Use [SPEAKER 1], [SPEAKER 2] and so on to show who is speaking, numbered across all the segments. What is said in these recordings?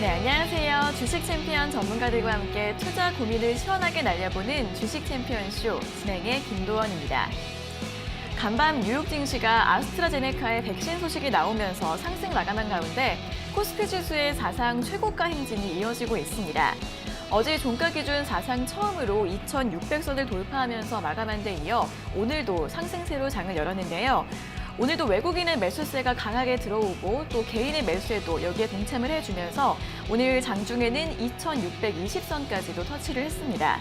[SPEAKER 1] 네, 안녕하세요. 주식 챔피언 전문가들과 함께 투자 고민을 시원하게 날려보는 주식 챔피언쇼 진행의 김도원입니다. 간밤 뉴욕 증시가 아스트라제네카의 백신 소식이 나오면서 상승 마감한 가운데 코스피 지수의 사상 최고가 행진이 이어지고 있습니다. 어제 종가 기준 사상 처음으로 2,600선을 돌파하면서 마감한 데 이어 오늘도 상승세로 장을 열었는데요. 오늘도 외국인의 매수세가 강하게 들어오고 또 개인의 매수에도 여기에 동참을 해주면서 오늘 장중에는 2,620선까지도 터치를 했습니다.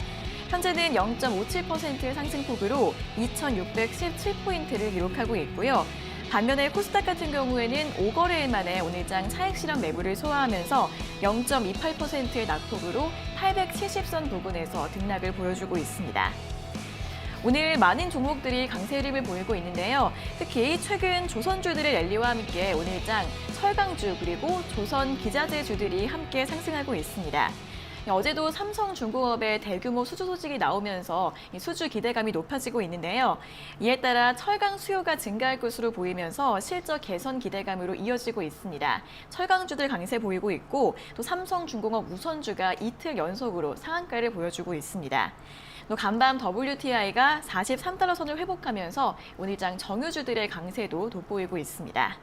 [SPEAKER 1] 현재는 0.57%의 상승폭으로 2,617포인트를 기록하고 있고요. 반면에 코스닥 같은 경우에는 5거래일 만에 오늘장 차익 실현 매물을 소화하면서 0.28%의 낙폭으로 870선 부근에서 등락을 보여주고 있습니다. 오늘 많은 종목들이 강세 흐름을 보이고 있는데요. 특히 최근 조선주들의 랠리와 함께 오늘장 철강주 그리고 조선 기자재주들이 함께 상승하고 있습니다. 어제도 삼성중공업의 대규모 수주 소식이 나오면서 수주 기대감이 높아지고 있는데요. 이에 따라 철강 수요가 증가할 것으로 보이면서 실적 개선 기대감으로 이어지고 있습니다. 철강주들 강세 보이고 있고 또 삼성중공업 우선주가 이틀 연속으로 상한가를 보여주고 있습니다. 또 간밤 WTI가 43달러 선을 회복하면서 오늘장 정유주들의 강세도 돋보이고 있습니다.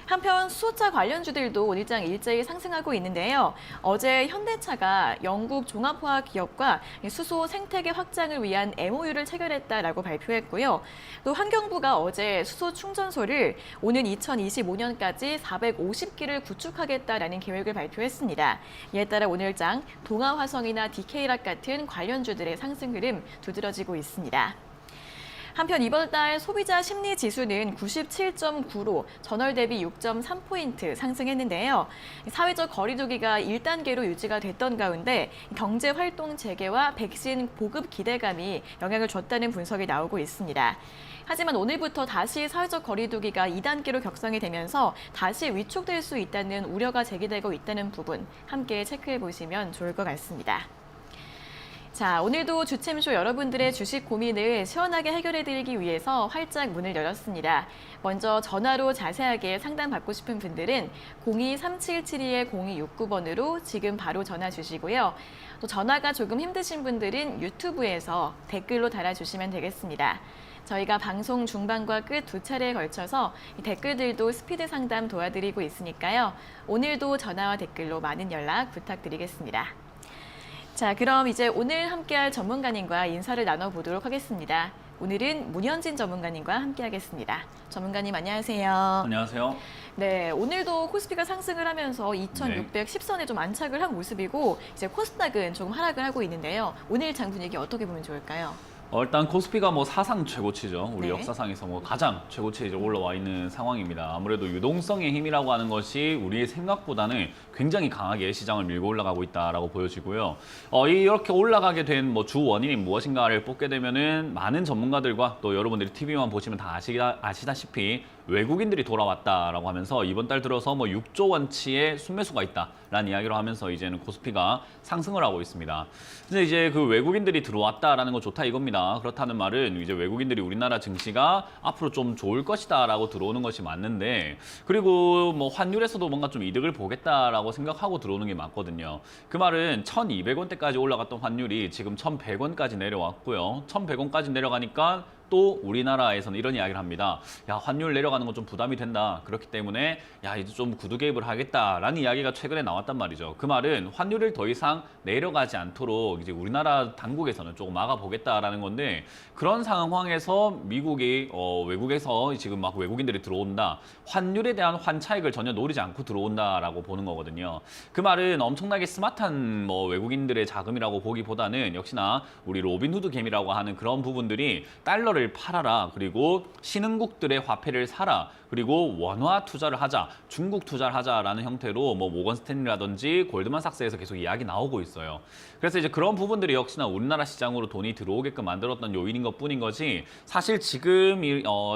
[SPEAKER 1] 한편 수소차 관련주들도 오늘장 일제히 상승하고 있는데요. 어제 현대차가 영국 종합화학기업과 수소 생태계 확장을 위한 MOU를 체결했다라고 발표했고요. 또 환경부가 어제 수소 충전소를 오는 2025년까지 450기를 구축하겠다라는 계획을 발표했습니다. 이에 따라 오늘장 동아화성이나 DK락 같은 관련주들의 상승 흐름 두드러지고 있습니다. 한편 이번 달 소비자 심리 지수는 97.9로 전월 대비 6.3포인트 상승했는데요. 사회적 거리두기가 1단계로 유지가 됐던 가운데 경제 활동 재개와 백신 보급 기대감이 영향을 줬다는 분석이 나오고 있습니다. 하지만 오늘부터 다시 사회적 거리두기가 2단계로 격상이 되면서 다시 위축될 수 있다는 우려가 제기되고 있다는 부분 함께 체크해 보시면 좋을 것 같습니다. 자, 오늘도 주챔쇼 여러분들의 주식 고민을 시원하게 해결해드리기 위해서 활짝 문을 열었습니다. 먼저 전화로 자세하게 상담받고 싶은 분들은 02-3772-0269번으로 지금 바로 전화 주시고요. 또 전화가 조금 힘드신 분들은 유튜브에서 댓글로 달아주시면 되겠습니다. 저희가 방송 중반과 끝 두 차례에 걸쳐서 이 댓글들도 스피드 상담 도와드리고 있으니까요. 오늘도 전화와 댓글로 많은 연락 부탁드리겠습니다. 자, 그럼 이제 오늘 함께할 전문가님과 인사를 나눠보도록 하겠습니다. 오늘은 문현진 전문가님과 함께하겠습니다. 전문가님 안녕하세요.
[SPEAKER 2] 안녕하세요.
[SPEAKER 1] 네, 오늘도 코스피가 상승을 하면서 2,610선에 좀 안착을 한 모습이고 이제 코스닥은 조금 하락을 하고 있는데요. 오늘 장 분위기 어떻게 보면 좋을까요?
[SPEAKER 2] 일단 코스피가 사상 최고치죠. 우리
[SPEAKER 1] 네.
[SPEAKER 2] 역사상에서 가장 최고치에 이제 올라와 있는 상황입니다. 아무래도 유동성의 힘이라고 하는 것이 우리의 생각보다는 굉장히 강하게 시장을 밀고 올라가고 있다라고 보여지고요. 이렇게 올라가게 된 주 원인이 무엇인가를 뽑게 되면은 많은 전문가들과 또 여러분들이 TV만 보시면 다 아시다시피 외국인들이 돌아왔다라고 하면서 이번 달 들어서 6조 원치의 순매수가 있다라는 이야기를 하면서 이제는 코스피가 상승을 하고 있습니다. 근데 이제 그 외국인들이 들어왔다라는 거 좋다 이겁니다. 그렇다는 말은 이제 외국인들이 우리나라 증시가 앞으로 좀 좋을 것이다라고 들어오는 것이 맞는데 그리고 환율에서도 뭔가 좀 이득을 보겠다라고 생각하고 들어오는 게 맞거든요. 그 말은 1,200원대까지 올라갔던 환율이 지금 1,100원까지 내려왔고요. 1,100원까지 내려가니까 또 우리나라에서는 이런 이야기를 합니다. 야, 환율 내려가는 건 좀 부담이 된다. 그렇기 때문에 야, 이제 좀 구두 개입을 하겠다라는 이야기가 최근에 나왔단 말이죠. 그 말은 환율을 더 이상 내려가지 않도록 이제 우리나라 당국에서는 조금 막아보겠다라는 건데 그런 상황에서 미국이 외국에서 지금 막 외국인들이 들어온다. 환율에 대한 환차익을 전혀 노리지 않고 들어온다라고 보는 거거든요. 그 말은 엄청나게 스마트한 외국인들의 자금이라고 보기보다는 역시나 우리 로빈후드 개미라고 하는 그런 부분들이 달러를 팔아라. 그리고 신흥국들의 화폐를 사라. 그리고 원화 투자를 하자, 중국 투자를 하자라는 형태로 모건 스탠리라든지 골드만삭스에서 계속 이야기 나오고 있어요. 그래서 이제 그런 부분들이 역시나 우리나라 시장으로 돈이 들어오게끔 만들었던 요인인 것뿐인 거지 사실 지금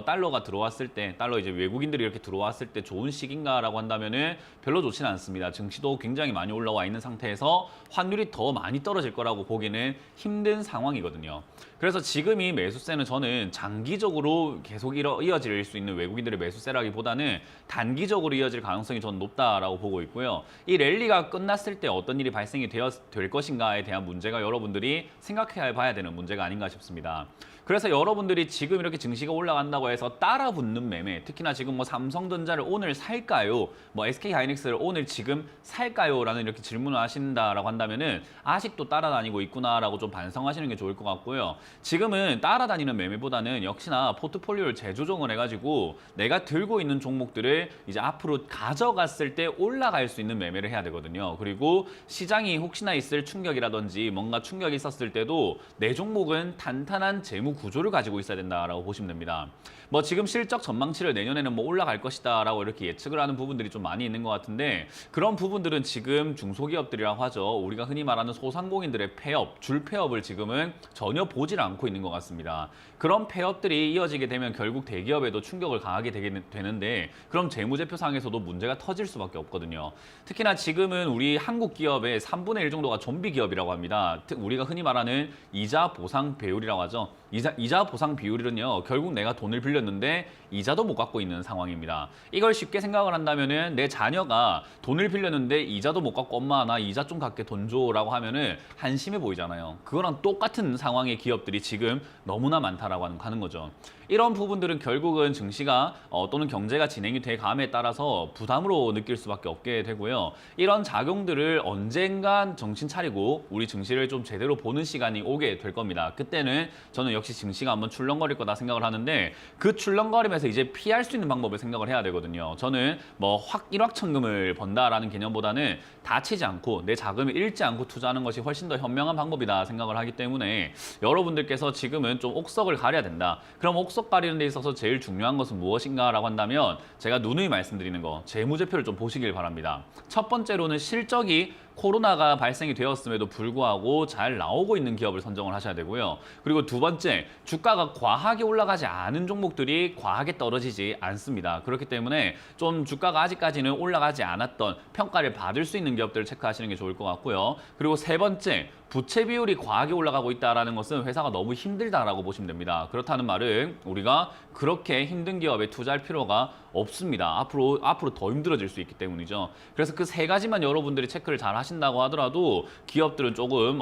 [SPEAKER 2] 달러가 들어왔을 때, 달러 이제 외국인들이 이렇게 들어왔을 때 좋은 시기인가라고 한다면은 별로 좋지는 않습니다. 증시도 굉장히 많이 올라와 있는 상태에서 환율이 더 많이 떨어질 거라고 보기는 힘든 상황이거든요. 그래서 지금 이 매수세는 저는 장기적으로 계속 이어질 수 있는 외국인들의 매수세 약세라기보다는 단기적으로 이어질 가능성이 전 높다라고 보고 있고요. 이 랠리가 끝났을 때 어떤 일이 발생이 될 것인가에 대한 문제가 여러분들이 생각해야 봐야 되는 문제가 아닌가 싶습니다. 그래서 여러분들이 지금 이렇게 증시가 올라간다고 해서 따라 붙는 매매, 특히나 지금 뭐 삼성전자를 오늘 살까요? 뭐 SK하이닉스를 오늘 지금 살까요? 라는 이렇게 질문을 하신다라고 한다면은 아직도 따라다니고 있구나라고 좀 반성하시는 게 좋을 것 같고요. 지금은 따라다니는 매매보다는 역시나 포트폴리오를 재조정을 해가지고 내가 들고 있는 종목들을 이제 앞으로 가져갔을 때 올라갈 수 있는 매매를 해야 되거든요. 그리고 시장이 혹시나 있을 충격이라든지 뭔가 충격이 있었을 때도 내 종목은 탄탄한 재무 구조를 가지고 있어야 된다라고 보시면 됩니다. 뭐 지금 실적 전망치를 내년에는 뭐 올라갈 것이다라고 이렇게 예측을 하는 부분들이 좀 많이 있는 것 같은데 그런 부분들은 지금 중소기업들이라고 하죠. 우리가 흔히 말하는 소상공인들의 폐업, 줄폐업을 지금은 전혀 보질 않고 있는 것 같습니다. 그런 폐업들이 이어지게 되면 결국 대기업에도 충격을 가하게 되는데 그럼 재무제표상에서도 문제가 터질 수밖에 없거든요. 특히나 지금은 우리 한국 기업의 3분의 1 정도가 좀비 기업이라고 합니다. 우리가 흔히 말하는 이자 보상 배율이라고 하죠. 이자 보상 비율은요, 결국 내가 돈을 빌렸는데 이자도 못 갚고 있는 상황입니다. 이걸 쉽게 생각을 한다면은 내 자녀가 돈을 빌렸는데 이자도 못 갚고 엄마 나 이자 좀 갚게 돈 줘라고 하면은 한심해 보이잖아요. 그거랑 똑같은 상황의 기업들이 지금 너무나 많다라고 하는 거죠. 이런 부분들은 결국은 증시가 또는 경제가 진행이 돼 감에 따라서 부담으로 느낄 수밖에 없게 되고요. 이런 작용들을 언젠간 정신 차리고 우리 증시를 좀 제대로 보는 시간이 오게 될 겁니다. 그때는 저는 역시 증시가 한번 출렁거릴 거다 생각을 하는데 그 출렁거림에서 이제 피할 수 있는 방법을 생각을 해야 되거든요. 저는 뭐 일확천금을 번다라는 개념보다는 다치지 않고 내 자금을 잃지 않고 투자하는 것이 훨씬 더 현명한 방법이다 생각을 하기 때문에 여러분들께서 지금은 좀 옥석을 가려야 된다. 그럼 옥석 가리는 데 있어서 제일 중요한 것은 무엇인가라고 한다면 제가 누누이 말씀드리는 거 재무제표를 좀 보시길 바랍니다. 첫 번째로는 실적이 코로나가 발생이 되었음에도 불구하고 잘 나오고 있는 기업을 선정을 하셔야 되고요. 그리고 두 번째, 주가가 과하게 올라가지 않은 종목들이 과하게 떨어지지 않습니다. 그렇기 때문에 좀 주가가 아직까지는 올라가지 않았던 평가를 받을 수 있는 기업들을 체크하시는 게 좋을 것 같고요. 그리고 세 번째, 부채 비율이 과하게 올라가고 있다는 것은 회사가 너무 힘들다라고 보시면 됩니다. 그렇다는 말은 우리가 그렇게 힘든 기업에 투자할 필요가 없습니다. 앞으로 더 힘들어질 수 있기 때문이죠. 그래서 그 세 가지만 여러분들이 체크를 잘 하신다고 하더라도 기업들은 조금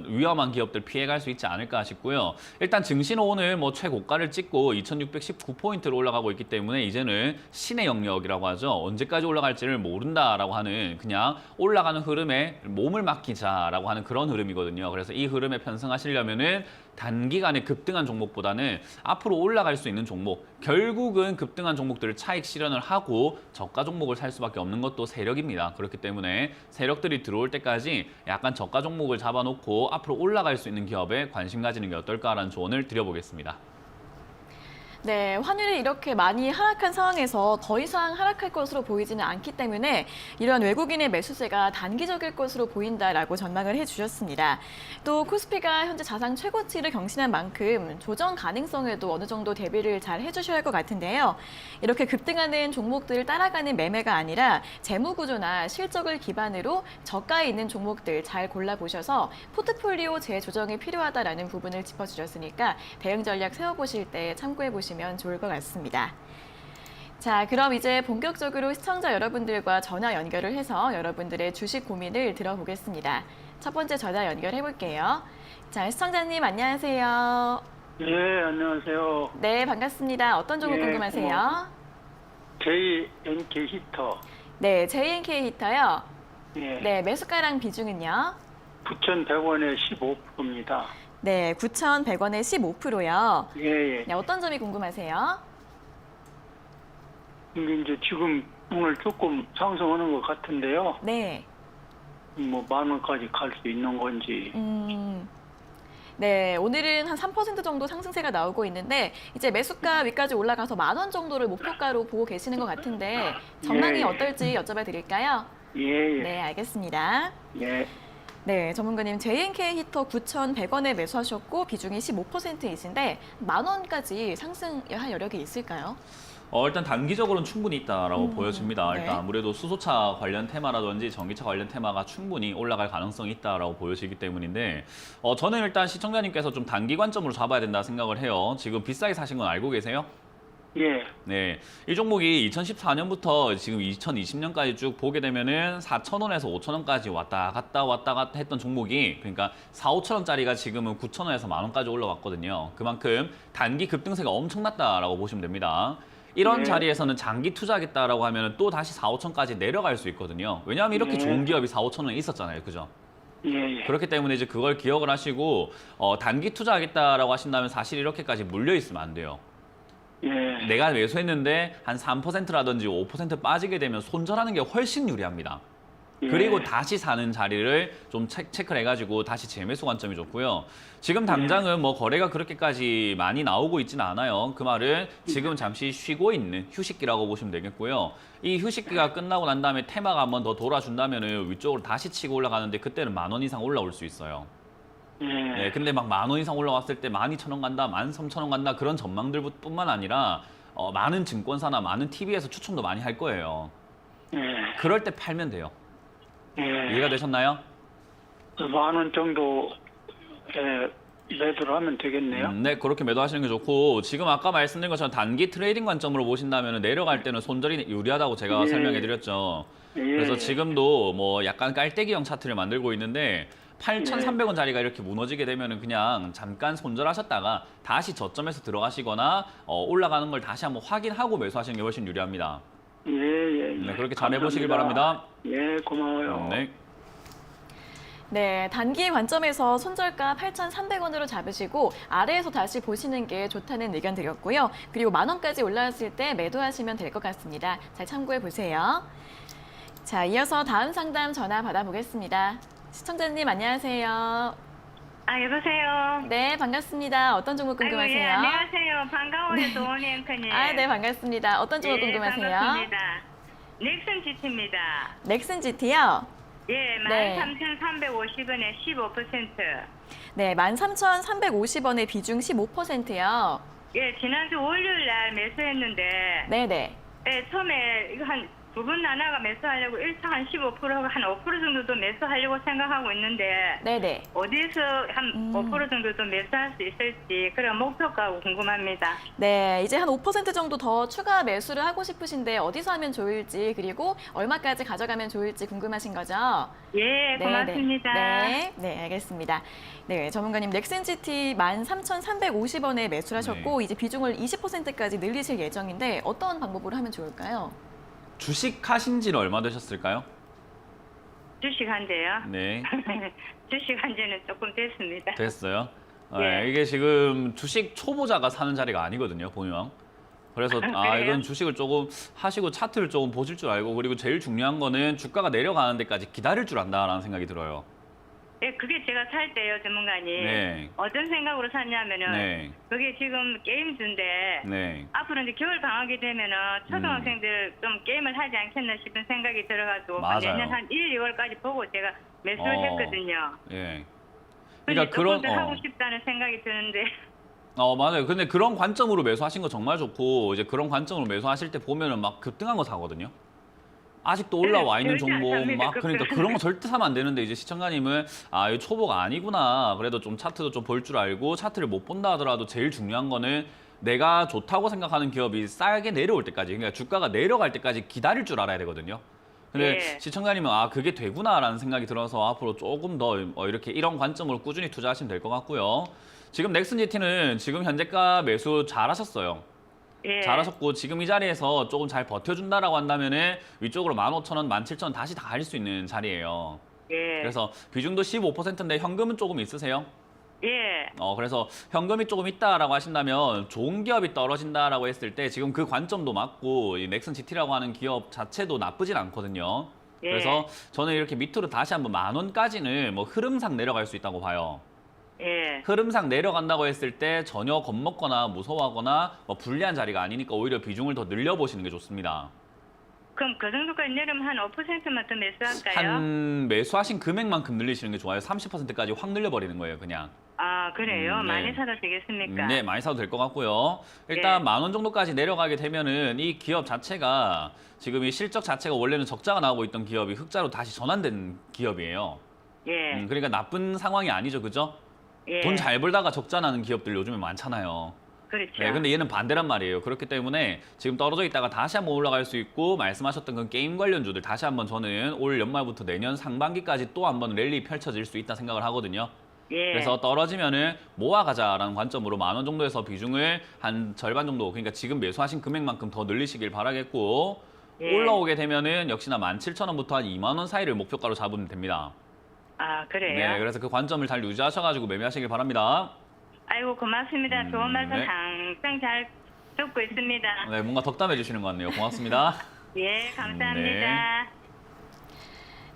[SPEAKER 2] 위험한 기업들 피해갈 수 있지 않을까 싶고요. 일단 증시는 오늘 뭐 최고가를 찍고 2619포인트로 올라가고 있기 때문에 이제는 신의 영역이라고 하죠. 언제까지 올라갈지를 모른다라고 하는 그냥 올라가는 흐름에 몸을 맡기자라고 하는 그런 흐름이거든요. 그래서 이 흐름에 편승하시려면은 단기간에 급등한 종목보다는 앞으로 올라갈 수 있는 종목, 결국은 급등한 종목들을 차익 실현을 하고 저가 종목을 살 수밖에 없는 것도 세력입니다. 그렇기 때문에 세력들이 들어올 때까지 약간 저가 종목을 잡아놓고 앞으로 올라갈 수 있는 기업에 관심 가지는 게 어떨까라는 조언을 드려보겠습니다.
[SPEAKER 1] 네, 환율이 이렇게 많이 하락한 상황에서 더 이상 하락할 것으로 보이지는 않기 때문에 이러한 외국인의 매수세가 단기적일 것으로 보인다라고 전망을 해주셨습니다. 또 코스피가 현재 자상 최고치를 경신한 만큼 조정 가능성에도 어느 정도 대비를 잘 해주셔야 할 것 같은데요. 이렇게 급등하는 종목들을 따라가는 매매가 아니라 재무구조나 실적을 기반으로 저가에 있는 종목들 잘 골라보셔서 포트폴리오 재조정이 필요하다라는 부분을 짚어주셨으니까 대응 전략 세워보실 때 참고해보시면 좋을 것 같습니다. 자, 그럼 이제 본격적으로 시청자 여러분들과 전화 연결을 해서 여러분들의 주식 고민을 들어보겠습니다. 첫 번째 전화 연결해 볼게요. 자, 시청자님 안녕하세요.
[SPEAKER 3] 예, 안녕하세요.
[SPEAKER 1] 네, 반갑습니다. 어떤 종목
[SPEAKER 3] 예,
[SPEAKER 1] 궁금하세요?
[SPEAKER 3] JNK 히터.
[SPEAKER 1] 네, JNK 히터요.
[SPEAKER 3] 예.
[SPEAKER 1] 네, 매수가랑 비중은요?
[SPEAKER 3] 9,100원에 15%입니다.
[SPEAKER 1] 네, 9,100원에 15%요.
[SPEAKER 3] 예, 예.
[SPEAKER 1] 네, 어떤 점이 궁금하세요?
[SPEAKER 3] 이게 이제 지금 오늘 조금 상승하는 것 같은데요.
[SPEAKER 1] 네.
[SPEAKER 3] 뭐 10,000원까지 갈 수 있는 건지.
[SPEAKER 1] 네, 오늘은 한 3% 정도 상승세가 나오고 있는데 이제 매수가 위까지 올라가서 10,000원 정도를 목표가로 보고 계시는 것 같은데 전망이
[SPEAKER 3] 예.
[SPEAKER 1] 어떨지 여쭤봐 드릴까요?
[SPEAKER 3] 예, 예.
[SPEAKER 1] 네, 알겠습니다.
[SPEAKER 3] 예.
[SPEAKER 1] 네, 전문가님 JNK 히터 9,100원에 매수하셨고 비중이 15%이신데 10,000원까지 상승할 여력이 있을까요?
[SPEAKER 2] 일단 단기적으로는 충분히 있다라고 보여집니다.
[SPEAKER 1] 네.
[SPEAKER 2] 일단 아무래도 수소차 관련 테마라든지 전기차 관련 테마가 충분히 올라갈 가능성이 있다라고 보여지기 때문인데 저는 일단 시청자님께서 좀 단기 관점으로 잡아야 된다 생각을 해요. 지금 비싸게 사신 건 알고 계세요?
[SPEAKER 3] 예.
[SPEAKER 2] 네, 이 종목이 2014년부터 지금 2020년까지 쭉 보게 되면은 4,000원에서 5,000원까지 왔다 갔다 했던 종목이 그러니까 4, 5,000원짜리가 지금은 9,000원에서 10,000원까지 올라왔거든요. 그만큼 단기 급등세가 엄청났다라고 보시면 됩니다. 이런
[SPEAKER 3] 네.
[SPEAKER 2] 자리에서는 장기 투자하겠다라고 하면 또 다시 4, 5천까지 내려갈 수 있거든요. 왜냐하면 이렇게
[SPEAKER 3] 네.
[SPEAKER 2] 좋은 기업이 4, 5천 원에 있었잖아요. 그죠?
[SPEAKER 3] 예, 예.
[SPEAKER 2] 그렇기 때문에 이제 그걸 기억을 하시고 단기 투자하겠다라고 하신다면 사실 이렇게까지 물려 있으면 안 돼요.
[SPEAKER 3] 예.
[SPEAKER 2] 내가 매수했는데 한 3%라든지 5% 빠지게 되면 손절하는 게 훨씬 유리합니다.
[SPEAKER 3] 예.
[SPEAKER 2] 그리고 다시 사는 자리를 좀 체크를 해가지고 다시 재매수 관점이 좋고요. 지금 당장은 뭐 거래가 그렇게까지 많이 나오고 있지는 않아요. 그 말은 지금 잠시 쉬고 있는 휴식기라고 보시면 되겠고요. 이 휴식기가 끝나고 난 다음에 테마가 한번 더 돌아준다면 위쪽으로 다시 치고 올라가는데 그때는 10,000원 이상 올라올 수 있어요.
[SPEAKER 3] 예.
[SPEAKER 2] 네, 근데 막 10,000원 이상 올라왔을 때 12,000원 간다, 13,000원 간다 그런 전망들뿐만 아니라 많은 증권사나 많은 TV에서 추천도 많이 할 거예요.
[SPEAKER 3] 예.
[SPEAKER 2] 그럴 때 팔면 돼요.
[SPEAKER 3] 예.
[SPEAKER 2] 이해가 되셨나요?
[SPEAKER 3] 10,000원 정도에 매도를 하면 되겠네요.
[SPEAKER 2] 네, 그렇게 매도하시는 게 좋고 지금 아까 말씀드린 것처럼 단기 트레이딩 관점으로 보신다면 내려갈 때는 손절이 유리하다고 제가
[SPEAKER 3] 예.
[SPEAKER 2] 설명해 드렸죠.
[SPEAKER 3] 예.
[SPEAKER 2] 그래서 지금도 뭐 약간 깔때기형 차트를 만들고 있는데 8,300원 자리가 이렇게 무너지게 되면은 그냥 잠깐 손절하셨다가 다시 저점에서 들어가시거나 올라가는 걸 다시 한번 확인하고 매수하시는 게 훨씬 유리합니다.
[SPEAKER 3] 예, 예.
[SPEAKER 2] 네, 그렇게 잘 해보시길 바랍니다.
[SPEAKER 3] 예, 고마워요.
[SPEAKER 2] 네.
[SPEAKER 1] 네, 단기 관점에서 손절가 8,300원으로 잡으시고 아래에서 다시 보시는 게 좋다는 의견 드렸고요. 그리고 10,000원까지 올라왔을 때 매도하시면 될 것 같습니다. 잘 참고해 보세요. 자, 이어서 다음 상담 전화 받아보겠습니다. 시청자님 안녕하세요.
[SPEAKER 4] 아, 여보세요.
[SPEAKER 1] 네, 반갑습니다. 어떤 종목
[SPEAKER 4] 아이고,
[SPEAKER 1] 궁금하세요?
[SPEAKER 4] 예, 안녕하세요. 반가워요, 도원이 앵커님.
[SPEAKER 1] 아, 네, 반갑습니다. 어떤 종목 궁금하세요?
[SPEAKER 4] 반갑습니다. 넥슨 GT입니다.
[SPEAKER 1] 넥슨 GT요?
[SPEAKER 4] 예,
[SPEAKER 1] 네.
[SPEAKER 4] 13,350원에 15%.
[SPEAKER 1] 네, 13,350원의 비중 15%요.
[SPEAKER 4] 예, 지난주 월요일 날 매수했는데,
[SPEAKER 1] 네네.
[SPEAKER 4] 예, 처음에 이거 한 두 분 나눠가 매수하려고 1차 한 15%하고 한 5% 정도도 매수하려고 생각하고 있는데,
[SPEAKER 1] 네네.
[SPEAKER 4] 어디서 한 5% 정도도 매수할 수 있을지, 그런 목표가 궁금합니다.
[SPEAKER 1] 네, 이제 한 5% 정도 더 추가 매수를 하고 싶으신데 어디서 하면 좋을지 그리고 얼마까지 가져가면 좋을지 궁금하신 거죠?
[SPEAKER 4] 예, 고맙습니다.
[SPEAKER 1] 네, 네, 알겠습니다. 네, 전문가님 넥슨 GT 13,350원에 매수를 하셨고 이제 비중을 20%까지 늘리실 예정인데 어떤 방법으로 하면 좋을까요?
[SPEAKER 2] 주식 하신 지는 얼마 되셨을까요?
[SPEAKER 4] 주식한데요.
[SPEAKER 2] 네.
[SPEAKER 4] 주식한 지는 조금 됐습니다.
[SPEAKER 2] 됐어요.
[SPEAKER 4] 예.
[SPEAKER 2] 이게 지금 주식 초보자가 사는 자리가 아니거든요, 보면. 그래서
[SPEAKER 4] 그래요?
[SPEAKER 2] 이건 주식을 조금 하시고 차트를 조금 보실 줄 알고 그리고 제일 중요한 거는 주가가 내려가는 데까지 기다릴 줄 안다라는 생각이 들어요.
[SPEAKER 4] 예, 그게 제가 살 때요, 전문가님.
[SPEAKER 2] 네.
[SPEAKER 4] 어떤 생각으로 샀냐면은
[SPEAKER 2] 네.
[SPEAKER 4] 그게 지금 게임주인데
[SPEAKER 2] 네.
[SPEAKER 4] 앞으로 이제 겨울 방학이 되면은 초등학생들 좀 게임을 하지 않겠나 싶은 생각이 들어가지고
[SPEAKER 2] 맞아요.
[SPEAKER 4] 내년 한 1, 2월까지 보고 제가 매수를 했거든요.
[SPEAKER 2] 예.
[SPEAKER 4] 근데
[SPEAKER 2] 그러니까 그런
[SPEAKER 4] 조금 더 하고 싶다는 생각이 드는데
[SPEAKER 2] 맞아요. 근데 그런 관점으로 매수하신 거 정말 좋고 이제 그런 관점으로 매수하실 때 보면은 막 급등한 거 사거든요. 아직도 올라와 있는
[SPEAKER 4] 절대 안
[SPEAKER 2] 종목
[SPEAKER 4] 삽니다,
[SPEAKER 2] 막 그러니까
[SPEAKER 4] 급등.
[SPEAKER 2] 그런 거 절대 사면 안 되는데 이제 시청자님은 이 초보가 아니구나. 그래도 좀 차트도 좀 볼 줄 알고 차트를 못 본다 하더라도 제일 중요한 거는 내가 좋다고 생각하는 기업이 싸게 내려올 때까지 그러니까 주가가 내려갈 때까지 기다릴 줄 알아야 되거든요. 근데
[SPEAKER 4] 예.
[SPEAKER 2] 시청자님은 그게 되구나라는 생각이 들어서 앞으로 조금 더 이렇게 이런 관점으로 꾸준히 투자하시면 될 것 같고요. 지금 넥슨 GT는 지금 현재가 매수 잘하셨어요.
[SPEAKER 4] 예.
[SPEAKER 2] 잘하셨고 지금 이 자리에서 조금 잘 버텨준다라고 한다면은 위쪽으로 15,000원, 17,000원 다시 다 갈 수 있는 자리예요.
[SPEAKER 4] 예.
[SPEAKER 2] 그래서 비중도 15%인데 현금은 조금 있으세요?
[SPEAKER 4] 예.
[SPEAKER 2] 그래서 현금이 조금 있다라고 하신다면 좋은 기업이 떨어진다라고 했을 때 지금 그 관점도 맞고 이 넥슨 GT라고 하는 기업 자체도 나쁘진 않거든요.
[SPEAKER 4] 예.
[SPEAKER 2] 그래서 저는 이렇게 밑으로 다시 한번 10,000원까지는 뭐 흐름상 내려갈 수 있다고 봐요.
[SPEAKER 4] 예.
[SPEAKER 2] 흐름상 내려간다고 했을 때 전혀 겁먹거나 무서워하거나 뭐 불리한 자리가 아니니까 오히려 비중을 더 늘려보시는 게 좋습니다.
[SPEAKER 4] 그럼 그 정도까지 내려면 한 5%만 더 매수할까요?
[SPEAKER 2] 한 매수하신 금액만큼 늘리시는 게 좋아요. 30%까지 확 늘려버리는 거예요, 그냥.
[SPEAKER 4] 아, 그래요?
[SPEAKER 2] 네.
[SPEAKER 4] 많이 사도 되겠습니까?
[SPEAKER 2] 네, 많이 사도 될 것 같고요. 일단
[SPEAKER 4] 예.
[SPEAKER 2] 10,000원 정도까지 내려가게 되면은 이 기업 자체가 지금 이 실적 자체가 원래는 적자가 나오고 있던 기업이 흑자로 다시 전환된 기업이에요.
[SPEAKER 4] 예.
[SPEAKER 2] 그러니까 나쁜 상황이 아니죠, 그죠?
[SPEAKER 4] 예.
[SPEAKER 2] 돈 잘 벌다가 적자 나는 기업들 요즘에 많잖아요.
[SPEAKER 4] 그렇죠.
[SPEAKER 2] 네, 근데 얘는 반대란 말이에요. 그렇기 때문에 지금 떨어져 있다가 다시 한번 올라갈 수 있고 말씀하셨던 그 게임 관련주들 다시 한번 저는 올 연말부터 내년 상반기까지 또 한번 랠리 펼쳐질 수 있다 생각을 하거든요.
[SPEAKER 4] 예.
[SPEAKER 2] 그래서 떨어지면은 모아가자라는 관점으로 10,000원 정도에서 비중을 한 절반 정도, 그러니까 지금 매수하신 금액만큼 더 늘리시길 바라겠고
[SPEAKER 4] 예.
[SPEAKER 2] 올라오게 되면은 역시나 17,000원부터 한 20,000원 사이를 목표가로 잡으면 됩니다.
[SPEAKER 4] 아, 그래요?
[SPEAKER 2] 네, 그래서 그 관점을 잘 유지하셔가지고 매매하시길 바랍니다.
[SPEAKER 4] 아이고, 고맙습니다. 좋은 말씀
[SPEAKER 2] 네.
[SPEAKER 4] 항상 잘 듣고 있습니다.
[SPEAKER 2] 네, 뭔가 덕담해 주시는 것 같네요. 고맙습니다.
[SPEAKER 4] 예, 감사합니다.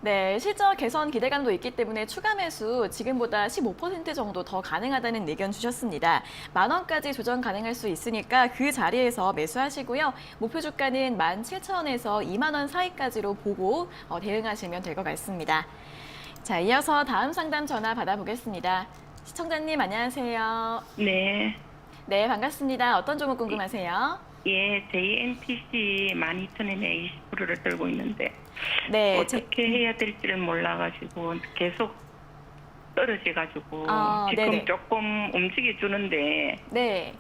[SPEAKER 1] 네, 실적 개선 기대감도 있기 때문에 추가 매수 지금보다 15% 정도 더 가능하다는 의견 주셨습니다. 10,000원까지 조정 가능할 수 있으니까 그 자리에서 매수하시고요. 목표 주가는 17,000원에서 20,000원 사이까지로 보고 대응하시면 될 것 같습니다. 자, 이어서 다음 상담 전화 받아보겠습니다. 시청자님 안녕하세요.
[SPEAKER 5] 네,
[SPEAKER 1] 네, 반갑습니다. 어떤 종목 궁금하세요?
[SPEAKER 5] 예, JNTC 12,000원에 20%를 들고 있는데
[SPEAKER 1] 네,
[SPEAKER 5] 어떻게 해야 될지를 몰라가지고 계속 떨어져가지고 지금
[SPEAKER 1] 네네.
[SPEAKER 5] 조금 움직여주는데
[SPEAKER 1] 네.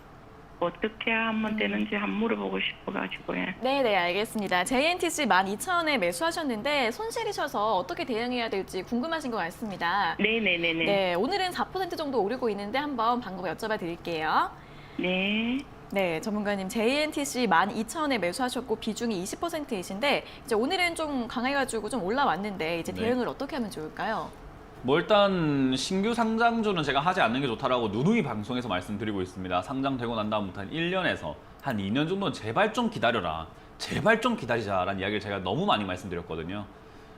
[SPEAKER 5] 어떻게 하면 되는지 한번 물어보고 싶어가지고요.
[SPEAKER 1] 네, 알겠습니다. JNTC 12,000원에 매수하셨는데 손실이셔서 어떻게 대응해야 될지 궁금하신 것 같습니다.
[SPEAKER 5] 네네네네.
[SPEAKER 1] 네, 오늘은 4% 정도 오르고 있는데 한번 방법 여쭤봐 드릴게요.
[SPEAKER 5] 네.
[SPEAKER 1] 네, 전문가님 JNTC 12,000원에 매수하셨고 비중이 20%이신데 이제 오늘은 좀 강해가지고 좀 올라왔는데 이제
[SPEAKER 2] 네.
[SPEAKER 1] 대응을 어떻게 하면 좋을까요?
[SPEAKER 2] 뭐 일단 신규 상장주는 제가 하지 않는 게 좋다라고 누누이 방송에서 말씀드리고 있습니다. 상장되고 난 다음부터 한 1년에서 한 2년 정도는 제발 좀 기다려라. 제발 좀 기다리자라는 이야기를 제가 너무 많이 말씀드렸거든요.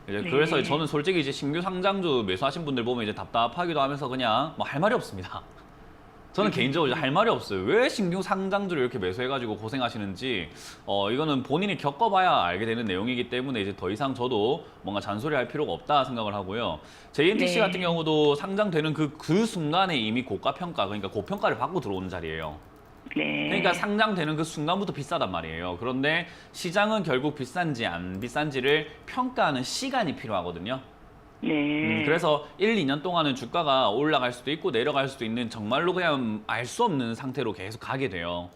[SPEAKER 2] 이제
[SPEAKER 5] 네.
[SPEAKER 2] 그래서 저는 솔직히 이제 신규 상장주 매수하신 분들 보면 이제 답답하기도 하면서 그냥 뭐 할 말이 없습니다. 저는 개인적으로 이제 할 말이 없어요. 왜 신규 상장주를 이렇게 매수해가지고 고생하시는지 이거는 본인이 겪어봐야 알게 되는 내용이기 때문에 이제 더 이상 저도 뭔가 잔소리할 필요가 없다 생각을 하고요. JNTC
[SPEAKER 5] 네.
[SPEAKER 2] 같은 경우도 상장되는 그 순간에 이미 고가 평가, 그러니까 고평가를 받고 들어오는 자리예요.
[SPEAKER 5] 네.
[SPEAKER 2] 그러니까 상장되는 그 순간부터 비싸단 말이에요. 그런데 시장은 결국 비싼지 안 비싼지를 평가하는 시간이 필요하거든요.
[SPEAKER 5] 네.
[SPEAKER 2] 그래서 1, 2년 동안은 주가가 올라갈 수도 있고 내려갈 수도 있는 정말로 그냥 알 수 없는 상태로 계속 가게 돼요.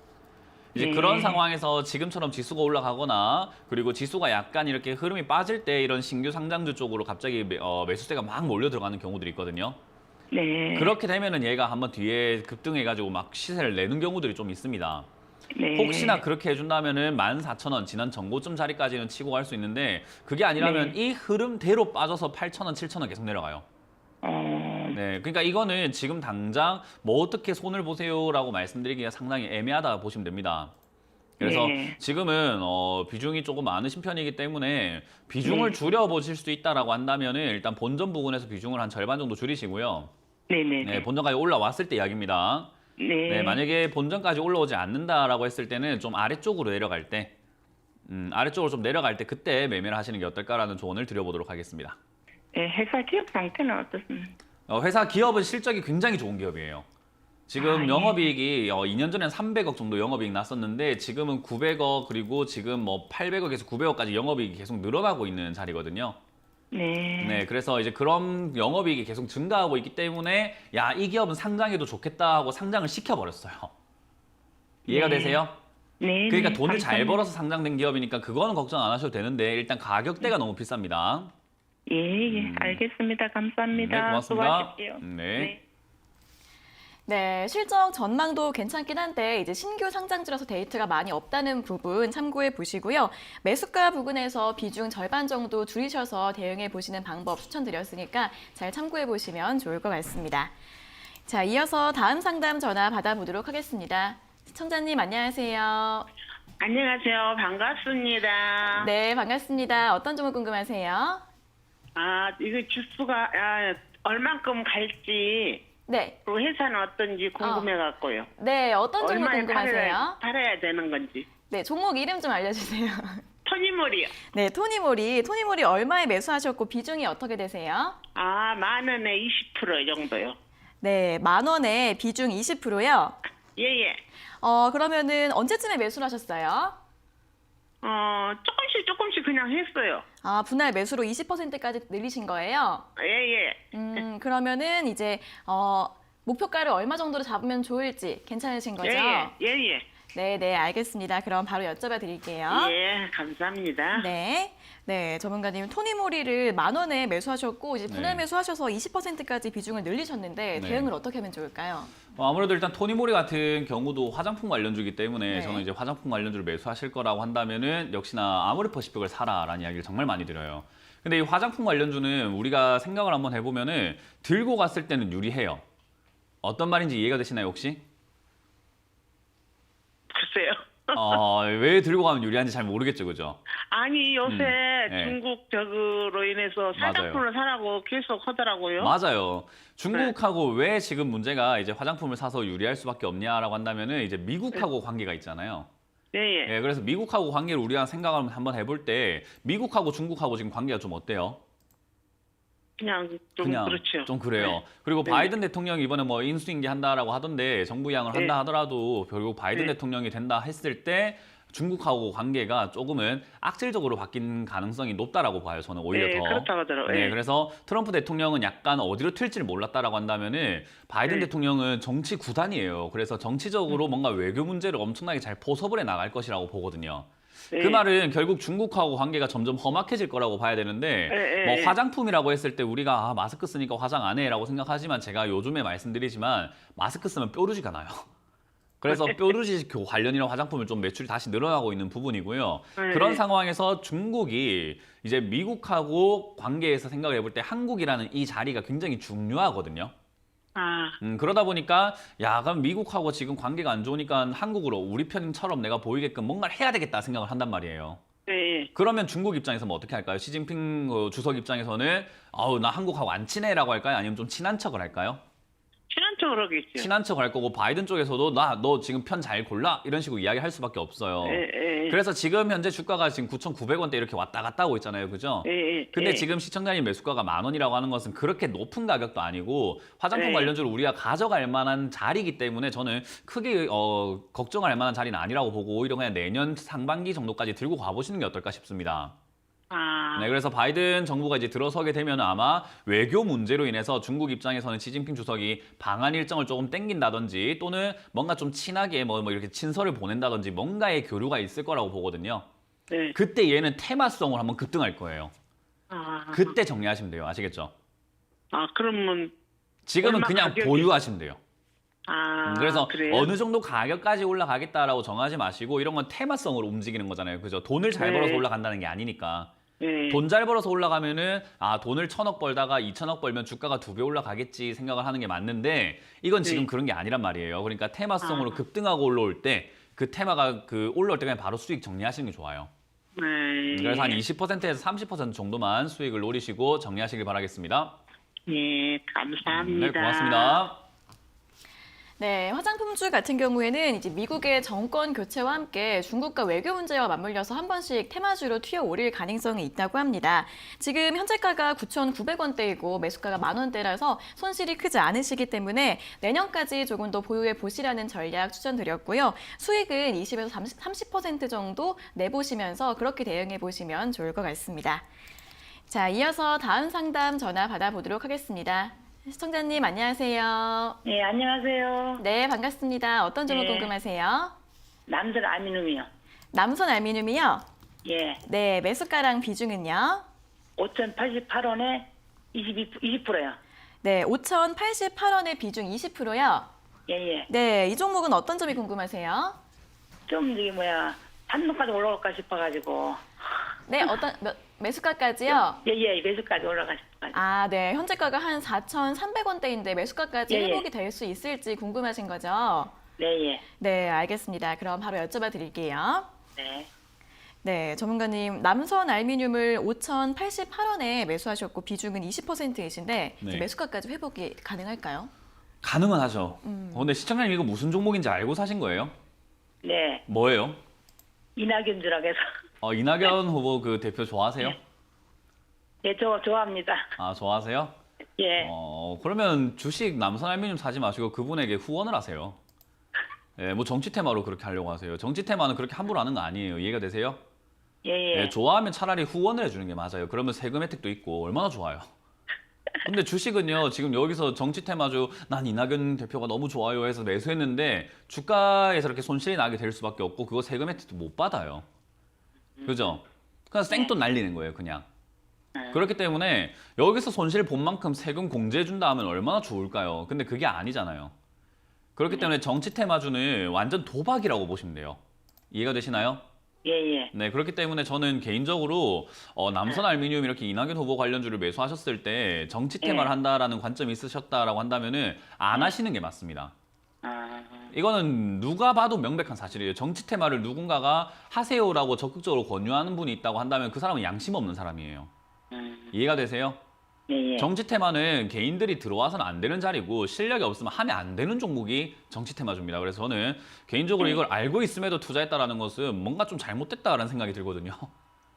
[SPEAKER 2] 이제
[SPEAKER 5] 네.
[SPEAKER 2] 그런 상황에서 지금처럼 지수가 올라가거나 그리고 지수가 약간 이렇게 흐름이 빠질 때 이런 신규 상장주 쪽으로 갑자기 매수세가 막 몰려 들어가는 경우들이 있거든요.
[SPEAKER 5] 네.
[SPEAKER 2] 그렇게 되면은 얘가 한번 뒤에 급등해가지고 막 시세를 내는 경우들이 좀 있습니다.
[SPEAKER 5] 네.
[SPEAKER 2] 혹시나 그렇게 해준다면은 14,000원 지난 전고점 자리까지는 치고 갈 수 있는데 그게 아니라면
[SPEAKER 5] 네.
[SPEAKER 2] 이 흐름대로 빠져서 8,000원, 7,000원 계속 내려가요. 네, 그러니까 이거는 지금 당장 뭐 어떻게 손을 보세요라고 말씀드리기가 상당히 애매하다 보시면 됩니다. 그래서
[SPEAKER 5] 네.
[SPEAKER 2] 지금은 비중이 조금 많으신 편이기 때문에 비중을
[SPEAKER 5] 네.
[SPEAKER 2] 줄여보실 수 있다라고 한다면은 일단 본전 부분에서 비중을 한 절반 정도 줄이시고요.
[SPEAKER 5] 네네.
[SPEAKER 2] 네, 본전까지 올라왔을 때 이야기입니다.
[SPEAKER 5] 네.
[SPEAKER 2] 네, 만약에 본전까지 올라오지 않는다라고 했을 때는 좀 아래쪽으로 내려갈 때, 아래쪽으로 좀 내려갈 때 그때 매매를 하시는 게 어떨까라는 조언을 드려보도록 하겠습니다.
[SPEAKER 5] 네, 회사 기업 상태는 어떻습니까?
[SPEAKER 2] 회사 기업은 실적이 굉장히 좋은 기업이에요. 지금
[SPEAKER 5] 아, 예.
[SPEAKER 2] 영업이익이 2년 전에는 300억 정도 영업이익 났었는데 지금은 900억 그리고 지금 뭐 800억에서 900억까지 영업이익이 계속 늘어나고 있는 자리거든요.
[SPEAKER 5] 네.
[SPEAKER 2] 네, 그래서 이제 그런 영업이익이 계속 증가하고 있기 때문에 야, 이 기업은 상장해도 좋겠다 하고 상장을 시켜버렸어요. 이해가
[SPEAKER 5] 네.
[SPEAKER 2] 되세요?
[SPEAKER 5] 네.
[SPEAKER 2] 그러니까
[SPEAKER 5] 네,
[SPEAKER 2] 돈을 잘
[SPEAKER 5] 감사합니다.
[SPEAKER 2] 벌어서 상장된 기업이니까 그거는 걱정 안 하셔도 되는데 일단 가격대가 너무 비쌉니다.
[SPEAKER 5] 예, 예, 알겠습니다. 감사합니다.
[SPEAKER 2] 네, 고맙습니다.
[SPEAKER 5] 수고하십시오.
[SPEAKER 2] 네.
[SPEAKER 1] 네, 실적 전망도 괜찮긴 한데 이제 신규 상장주라서 데이터가 많이 없다는 부분 참고해 보시고요. 매수가 부분에서 비중 절반 정도 줄이셔서 대응해 보시는 방법 추천드렸으니까 잘 참고해 보시면 좋을 것 같습니다. 자, 이어서 다음 상담 전화 받아보도록 하겠습니다. 시청자님 안녕하세요.
[SPEAKER 6] 안녕하세요. 반갑습니다.
[SPEAKER 1] 네, 반갑습니다. 어떤 종목 궁금하세요?
[SPEAKER 6] 이거 주수가 얼만큼 갈지
[SPEAKER 1] 네,
[SPEAKER 6] 그 회사는 어떤지 궁금해갖고요.
[SPEAKER 1] 네, 어떤 종목
[SPEAKER 6] 얼마에
[SPEAKER 1] 궁금하세요?
[SPEAKER 6] 팔아야 되는 건지.
[SPEAKER 1] 네, 종목 이름 좀 알려주세요.
[SPEAKER 6] 토니몰이요.
[SPEAKER 1] 네, 토니모리 얼마에 매수하셨고 비중이 어떻게 되세요?
[SPEAKER 6] 10,000원에 20% 정도요.
[SPEAKER 1] 네, 10,000원에 비중 20%요.
[SPEAKER 6] 예예.
[SPEAKER 1] 그러면은 언제쯤에 매수를 하셨어요?
[SPEAKER 6] 조금씩 그냥 했어요.
[SPEAKER 1] 분할 매수로 20%까지 늘리신 거예요?
[SPEAKER 6] 예예.
[SPEAKER 1] 그러면은 이제 목표가를 얼마 정도로 잡으면 좋을지 괜찮으신 거죠?
[SPEAKER 6] 예.
[SPEAKER 1] 네, 알겠습니다. 그럼 바로 여쭤봐 드릴게요.
[SPEAKER 6] 예, 감사합니다.
[SPEAKER 1] 네, 전문가님 토니모리를 10,000원에 매수하셨고 이제 분할
[SPEAKER 2] 네.
[SPEAKER 1] 매수하셔서 20%까지 비중을 늘리셨는데
[SPEAKER 2] 네.
[SPEAKER 1] 대응을 어떻게 하면 좋을까요?
[SPEAKER 2] 아무래도 일단 토니모리 같은 경우도 화장품 관련주이기 때문에
[SPEAKER 1] 네.
[SPEAKER 2] 저는 이제 화장품 관련주를 매수하실 거라고 한다면은 역시나 아모레퍼시픽을 사라라는 이야기를 정말 많이 드려요. 근데 이 화장품 관련주는 우리가 생각을 한번 해보면은 들고 갔을 때는 유리해요. 어떤 말인지 이해가 되시나요 혹시?
[SPEAKER 6] 글쎄요.
[SPEAKER 2] 왜 들고 가면 유리한지 잘 모르겠죠, 그죠?
[SPEAKER 6] 아니 요새
[SPEAKER 2] 네.
[SPEAKER 6] 중국 저그로 인해서 화장품을 사라고 계속 하더라고요.
[SPEAKER 2] 맞아요. 중국하고 왜 지금 문제가 이제 화장품을 사서 유리할 수밖에 없냐라고 한다면은 이제 미국하고 관계가 있잖아요.
[SPEAKER 6] 예.
[SPEAKER 2] 예, 그래서 미국하고 관계를 우리가 생각을 한번 해볼 때 미국하고 중국하고 지금 관계가 좀 어때요?
[SPEAKER 6] 그냥 좀
[SPEAKER 2] 그냥
[SPEAKER 6] 그렇죠.
[SPEAKER 2] 좀 그래요.
[SPEAKER 6] 네.
[SPEAKER 2] 그리고
[SPEAKER 6] 네.
[SPEAKER 2] 바이든 대통령이 이번에 뭐 인수인계 한다라고 하던데 정부 이양을
[SPEAKER 6] 네.
[SPEAKER 2] 한다 하더라도 결국 바이든
[SPEAKER 6] 네.
[SPEAKER 2] 대통령이 된다 했을 때 중국하고 관계가 조금은 악질적으로 바뀐 가능성이 높다라고 봐요. 저는 오히려
[SPEAKER 6] 네,
[SPEAKER 2] 더.
[SPEAKER 6] 그렇다고 하더라고요.
[SPEAKER 2] 네,
[SPEAKER 6] 예.
[SPEAKER 2] 그래서 트럼프 대통령은 약간 어디로 튈지를 몰랐다라고 한다면은 바이든
[SPEAKER 6] 네.
[SPEAKER 2] 대통령은 정치 구단이에요. 그래서 정치적으로 뭔가 외교 문제를 엄청나게 잘 포섭을 해 나갈 것이라고 보거든요.
[SPEAKER 6] 네.
[SPEAKER 2] 그 말은 결국 중국하고 관계가 점점 험악해질 거라고 봐야 되는데 뭐 화장품이라고 했을 때 우리가 마스크 쓰니까 화장 안 해라고 생각하지만 제가 요즘에 말씀드리지만 마스크 쓰면 뾰루지가 나요. 그래서 뾰루지 관련이랑 화장품을 좀 매출이 다시 늘어나고 있는 부분이고요.
[SPEAKER 6] 네.
[SPEAKER 2] 그런 상황에서 중국이 이제 미국하고 관계에서 생각을 해볼 때 한국이라는 이 자리가 굉장히 중요하거든요. 그러다 보니까 야 그럼 미국하고 지금 관계가 안 좋으니까 한국으로 우리 편처럼 내가 보이게끔 뭔가를 해야 되겠다 생각을 한단 말이에요.
[SPEAKER 6] 네.
[SPEAKER 2] 그러면 중국 입장에서 뭐 어떻게 할까요? 시진핑 주석 입장에서는 아우 나 한국하고 안 친해라고 할까요? 아니면 좀 친한 척을 할까요?
[SPEAKER 6] 친한 척을 하겠죠.
[SPEAKER 2] 친한 척 할 거고 바이든 쪽에서도 너 지금 편 잘 골라 이런 식으로 이야기할 수밖에 없어요. 그래서 지금 현재 주가가 지금 9,900원대 이렇게 왔다 갔다 하고 있잖아요, 그죠? 근데 지금 시청자님 매수가가 10,000원이라고 하는 것은 그렇게 높은 가격도 아니고 화장품
[SPEAKER 6] 네.
[SPEAKER 2] 관련주를 우리가 가져갈 만한 자리이기 때문에 저는 크게 걱정할 만한 자리는 아니라고 보고 오히려 그냥 내년 상반기 정도까지 들고 가보시는 게 어떨까 싶습니다. 네, 그래서 바이든 정부가 이제 들어서게 되면 아마 외교 문제로 인해서 중국 입장에서는 시진핑 주석이 방한 일정을 조금 땡긴다든지 또는 뭔가 좀 친하게 뭐 이렇게 친서를 보낸다든지 뭔가의 교류가 있을 거라고 보거든요.
[SPEAKER 6] 네.
[SPEAKER 2] 그때 얘는 테마성으로 한번 급등할 거예요. 그때 정리하시면 돼요. 아시겠죠?
[SPEAKER 6] 그러면
[SPEAKER 2] 지금은
[SPEAKER 6] 얼마
[SPEAKER 2] 그냥
[SPEAKER 6] 가격이-
[SPEAKER 2] 보유하시면 돼요. 그래서
[SPEAKER 6] 그래요?
[SPEAKER 2] 어느 정도 가격까지 올라가겠다라고 정하지 마시고 이런 건 테마성으로 움직이는 거잖아요. 그죠? 돈을 잘
[SPEAKER 6] 네.
[SPEAKER 2] 벌어서 올라간다는 게 아니니까.
[SPEAKER 6] 네.
[SPEAKER 2] 돈 잘 벌어서 올라가면은 돈을 1,000억 벌다가 2,000억 벌면 주가가 2배 올라가겠지 생각을 하는 게 맞는데 이건 지금
[SPEAKER 6] 네.
[SPEAKER 2] 그런 게 아니란 말이에요. 그러니까 테마성으로 급등하고 올라올 때 그 테마가 올라올 때 그냥 바로 수익 정리하시는 게 좋아요.
[SPEAKER 6] 네.
[SPEAKER 2] 그래서 한 20%에서 30% 정도만 수익을 노리시고 정리하시길 바라겠습니다.
[SPEAKER 6] 예, 감사합니다.
[SPEAKER 2] 네, 고맙습니다.
[SPEAKER 1] 네, 화장품주 같은 경우에는 이제 미국의 정권 교체와 함께 중국과 외교 문제와 맞물려서 한 번씩 테마주로 튀어오를 가능성이 있다고 합니다. 지금 현재가가 9,900원대이고 매수가가 10,000원대라서 손실이 크지 않으시기 때문에 내년까지 조금 더 보유해 보시라는 전략 추천드렸고요. 수익은 20에서 30% 정도 내보시면서 그렇게 대응해 보시면 좋을 것 같습니다. 자, 이어서 다음 상담 전화 받아보도록 하겠습니다. 시청자님 안녕하세요.
[SPEAKER 7] 네, 안녕하세요.
[SPEAKER 1] 네, 반갑습니다. 어떤 점을
[SPEAKER 7] 네.
[SPEAKER 1] 궁금하세요?
[SPEAKER 7] 남들 아미눔이요.
[SPEAKER 1] 남선 알미늄이요?
[SPEAKER 7] 예,
[SPEAKER 1] 네, 매수가랑 비중은요?
[SPEAKER 7] 5,088원에 20%요.
[SPEAKER 1] 네, 5,088원의 비중 20%요?
[SPEAKER 7] 예.
[SPEAKER 1] 네, 이 종목은 어떤 점이 궁금하세요?
[SPEAKER 7] 좀 저기 반등까지 올라갈까 싶어가지고.
[SPEAKER 1] 네, 매수가까지요?
[SPEAKER 7] 예, 매수까지 올라가 싶어가지고.
[SPEAKER 1] 네, 현재가가 한 4,300원대인데 매수가까지
[SPEAKER 7] 예, 예.
[SPEAKER 1] 회복이 될 수 있을지 궁금하신 거죠?
[SPEAKER 7] 네.
[SPEAKER 1] 네, 알겠습니다. 그럼 바로 여쭤봐 드릴게요.
[SPEAKER 7] 네.
[SPEAKER 1] 네, 전문가님, 남선 알미늄을 5,088원에 매수하셨고 비중은 20%이신데
[SPEAKER 2] 네.
[SPEAKER 1] 매수가까지 회복이 가능할까요?
[SPEAKER 2] 가능은 하죠. 근데 시청자님 이거 무슨 종목인지 알고 사신 거예요?
[SPEAKER 7] 네.
[SPEAKER 2] 뭐예요?
[SPEAKER 7] 이낙연주라고 해서.
[SPEAKER 2] 이낙연 후보 그 대표 좋아하세요?
[SPEAKER 7] 예, 저 좋아합니다.
[SPEAKER 2] 좋아하세요?
[SPEAKER 7] 예.
[SPEAKER 2] 그러면 주식 남선 알미늄 사지 마시고 그분에게 후원을 하세요. 예, 뭐 정치 테마로 그렇게 하려고 하세요. 정치 테마는 그렇게 함부로 하는 거 아니에요. 이해가 되세요?
[SPEAKER 7] 예.
[SPEAKER 2] 예, 좋아하면 차라리 후원을 해주는 게 맞아요. 그러면 세금 혜택도 있고 얼마나 좋아요. 근데 주식은요, 지금 여기서 정치 테마주 난 이낙연 대표가 너무 좋아요 해서 매수했는데 주가에서 이렇게 손실이 나게 될 수밖에 없고 그거 세금 혜택도 못 받아요. 그죠? 그냥 생돈 날리는 거예요, 그냥. 그렇기 때문에 여기서 손실 본 만큼 세금 공제해준다 하면 얼마나 좋을까요? 근데 그게 아니잖아요. 그렇기 때문에 정치 테마주는 완전 도박이라고 보시면 돼요. 이해가 되시나요?
[SPEAKER 7] 예.
[SPEAKER 2] 네, 그렇기 때문에 저는 개인적으로 남선 알미늄 이렇게 이낙연 후보 관련주를 매수하셨을 때 정치 테마를 한다라는 관점이 있으셨다라고 한다면은 안 하시는 게 맞습니다. 이거는 누가 봐도 명백한 사실이에요. 정치 테마를 누군가가 하세요라고 적극적으로 권유하는 분이 있다고 한다면 그 사람은 양심 없는 사람이에요. 이해가 되세요?
[SPEAKER 7] 예.
[SPEAKER 2] 정치 테마는 개인들이 들어와서는 안 되는 자리고 실력이 없으면 하면 안 되는 종목이 정치 테마주입니다. 그래서 저는 개인적으로 이걸 알고 있음에도 투자했다라는 것은 뭔가 좀 잘못됐다라는 생각이 들거든요.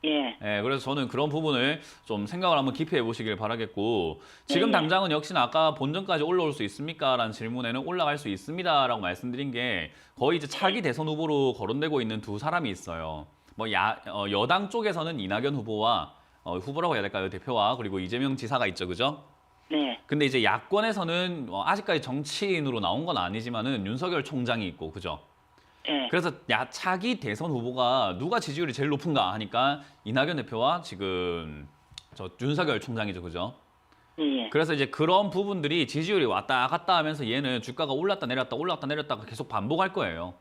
[SPEAKER 7] 예.
[SPEAKER 2] 네, 그래서 저는 그런 부분을 좀 생각을 한번 깊이 해보시길 바라겠고 지금 당장은 역시나 아까 본전까지 올라올 수 있습니까? 라는 질문에는 올라갈 수 있습니다 라고 말씀드린 게 거의 이제 차기 대선 후보로 거론되고 있는 두 사람이 있어요. 뭐 여당 쪽에서는 이낙연 후보와 후보라고 해야 될까요? 대표와 그리고 이재명 지사가 있죠, 그죠?
[SPEAKER 7] 네.
[SPEAKER 2] 근데 이제 야권에서는 아직까지 정치인으로 나온 건 아니지만은 윤석열 총장이 있고, 그죠?
[SPEAKER 7] 예.
[SPEAKER 2] 그래서 차기 대선 후보가 누가 지지율이 제일 높은가 하니까 이낙연 대표와 지금 윤석열 총장이죠, 그죠?
[SPEAKER 7] 예.
[SPEAKER 2] 그래서 이제 그런 부분들이 지지율이 왔다 갔다 하면서 얘는 주가가 올랐다 내렸다 올랐다 내렸다가 계속 반복할 거예요.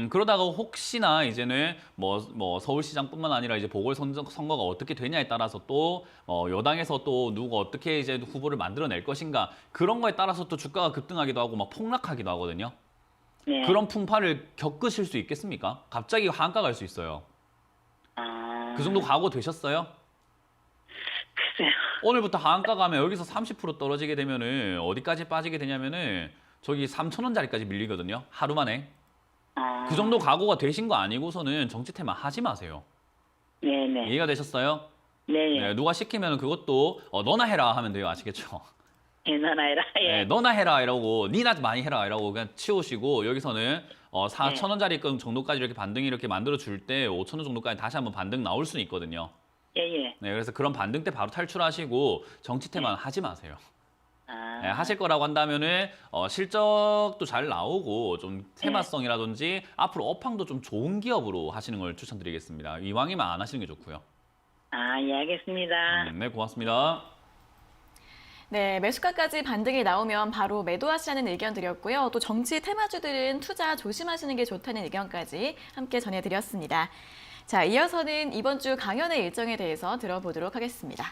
[SPEAKER 2] 그러다가 혹시나 이제는 뭐 서울시장뿐만 아니라 이제 보궐선거가 어떻게 되냐에 따라서 또 여당에서 또 누가 어떻게 이제 후보를 만들어낼 것인가 그런 거에 따라서 또 주가가 급등하기도 하고 막 폭락하기도 하거든요.
[SPEAKER 7] 네.
[SPEAKER 2] 그런 풍파를 겪으실 수 있겠습니까? 갑자기 한가 갈 수 있어요. 그 정도 각오 되셨어요?
[SPEAKER 7] 글쎄요.
[SPEAKER 2] 오늘부터 한가 가면 여기서 30% 떨어지게 되면은 어디까지 빠지게 되냐면은 저기 3,000원짜리까지 밀리거든요. 하루 만에. 그 정도 각오가 되신 거 아니고서는 정치 테마 하지 마세요.
[SPEAKER 7] 네네.
[SPEAKER 2] 이해가 되셨어요?
[SPEAKER 7] 네.
[SPEAKER 2] 네, 누가 시키면 그것도 너나 해라 하면 돼요. 아시겠죠?
[SPEAKER 7] 나나이라. 예.
[SPEAKER 2] 네, 너나 해라 이러고 니나 많이 해라 이러고 그냥 치우시고 여기서는 4,000원짜리 정도까지 이렇게 반등이 이렇게 만들어 줄 때 5,000원 정도까지 다시 한번 반등 나올 수는 있거든요.
[SPEAKER 7] 예.
[SPEAKER 2] 네, 그래서 그런 반등 때 바로 탈출하시고 정치 테마는 하지 마세요. 네, 하실 거라고 한다면은 실적도 잘 나오고 좀 테마성이라든지 앞으로 업황도 좀 좋은 기업으로 하시는 걸 추천드리겠습니다. 이왕이면 안 하시는 게 좋고요.
[SPEAKER 7] 예, 알겠습니다.
[SPEAKER 2] 네, 고맙습니다.
[SPEAKER 1] 네, 매수가까지 반등이 나오면 바로 매도하시라는 의견 드렸고요. 또 정치 테마주들은 투자 조심하시는 게 좋다는 의견까지 함께 전해드렸습니다. 자, 이어서는 이번 주 강연의 일정에 대해서 들어보도록 하겠습니다.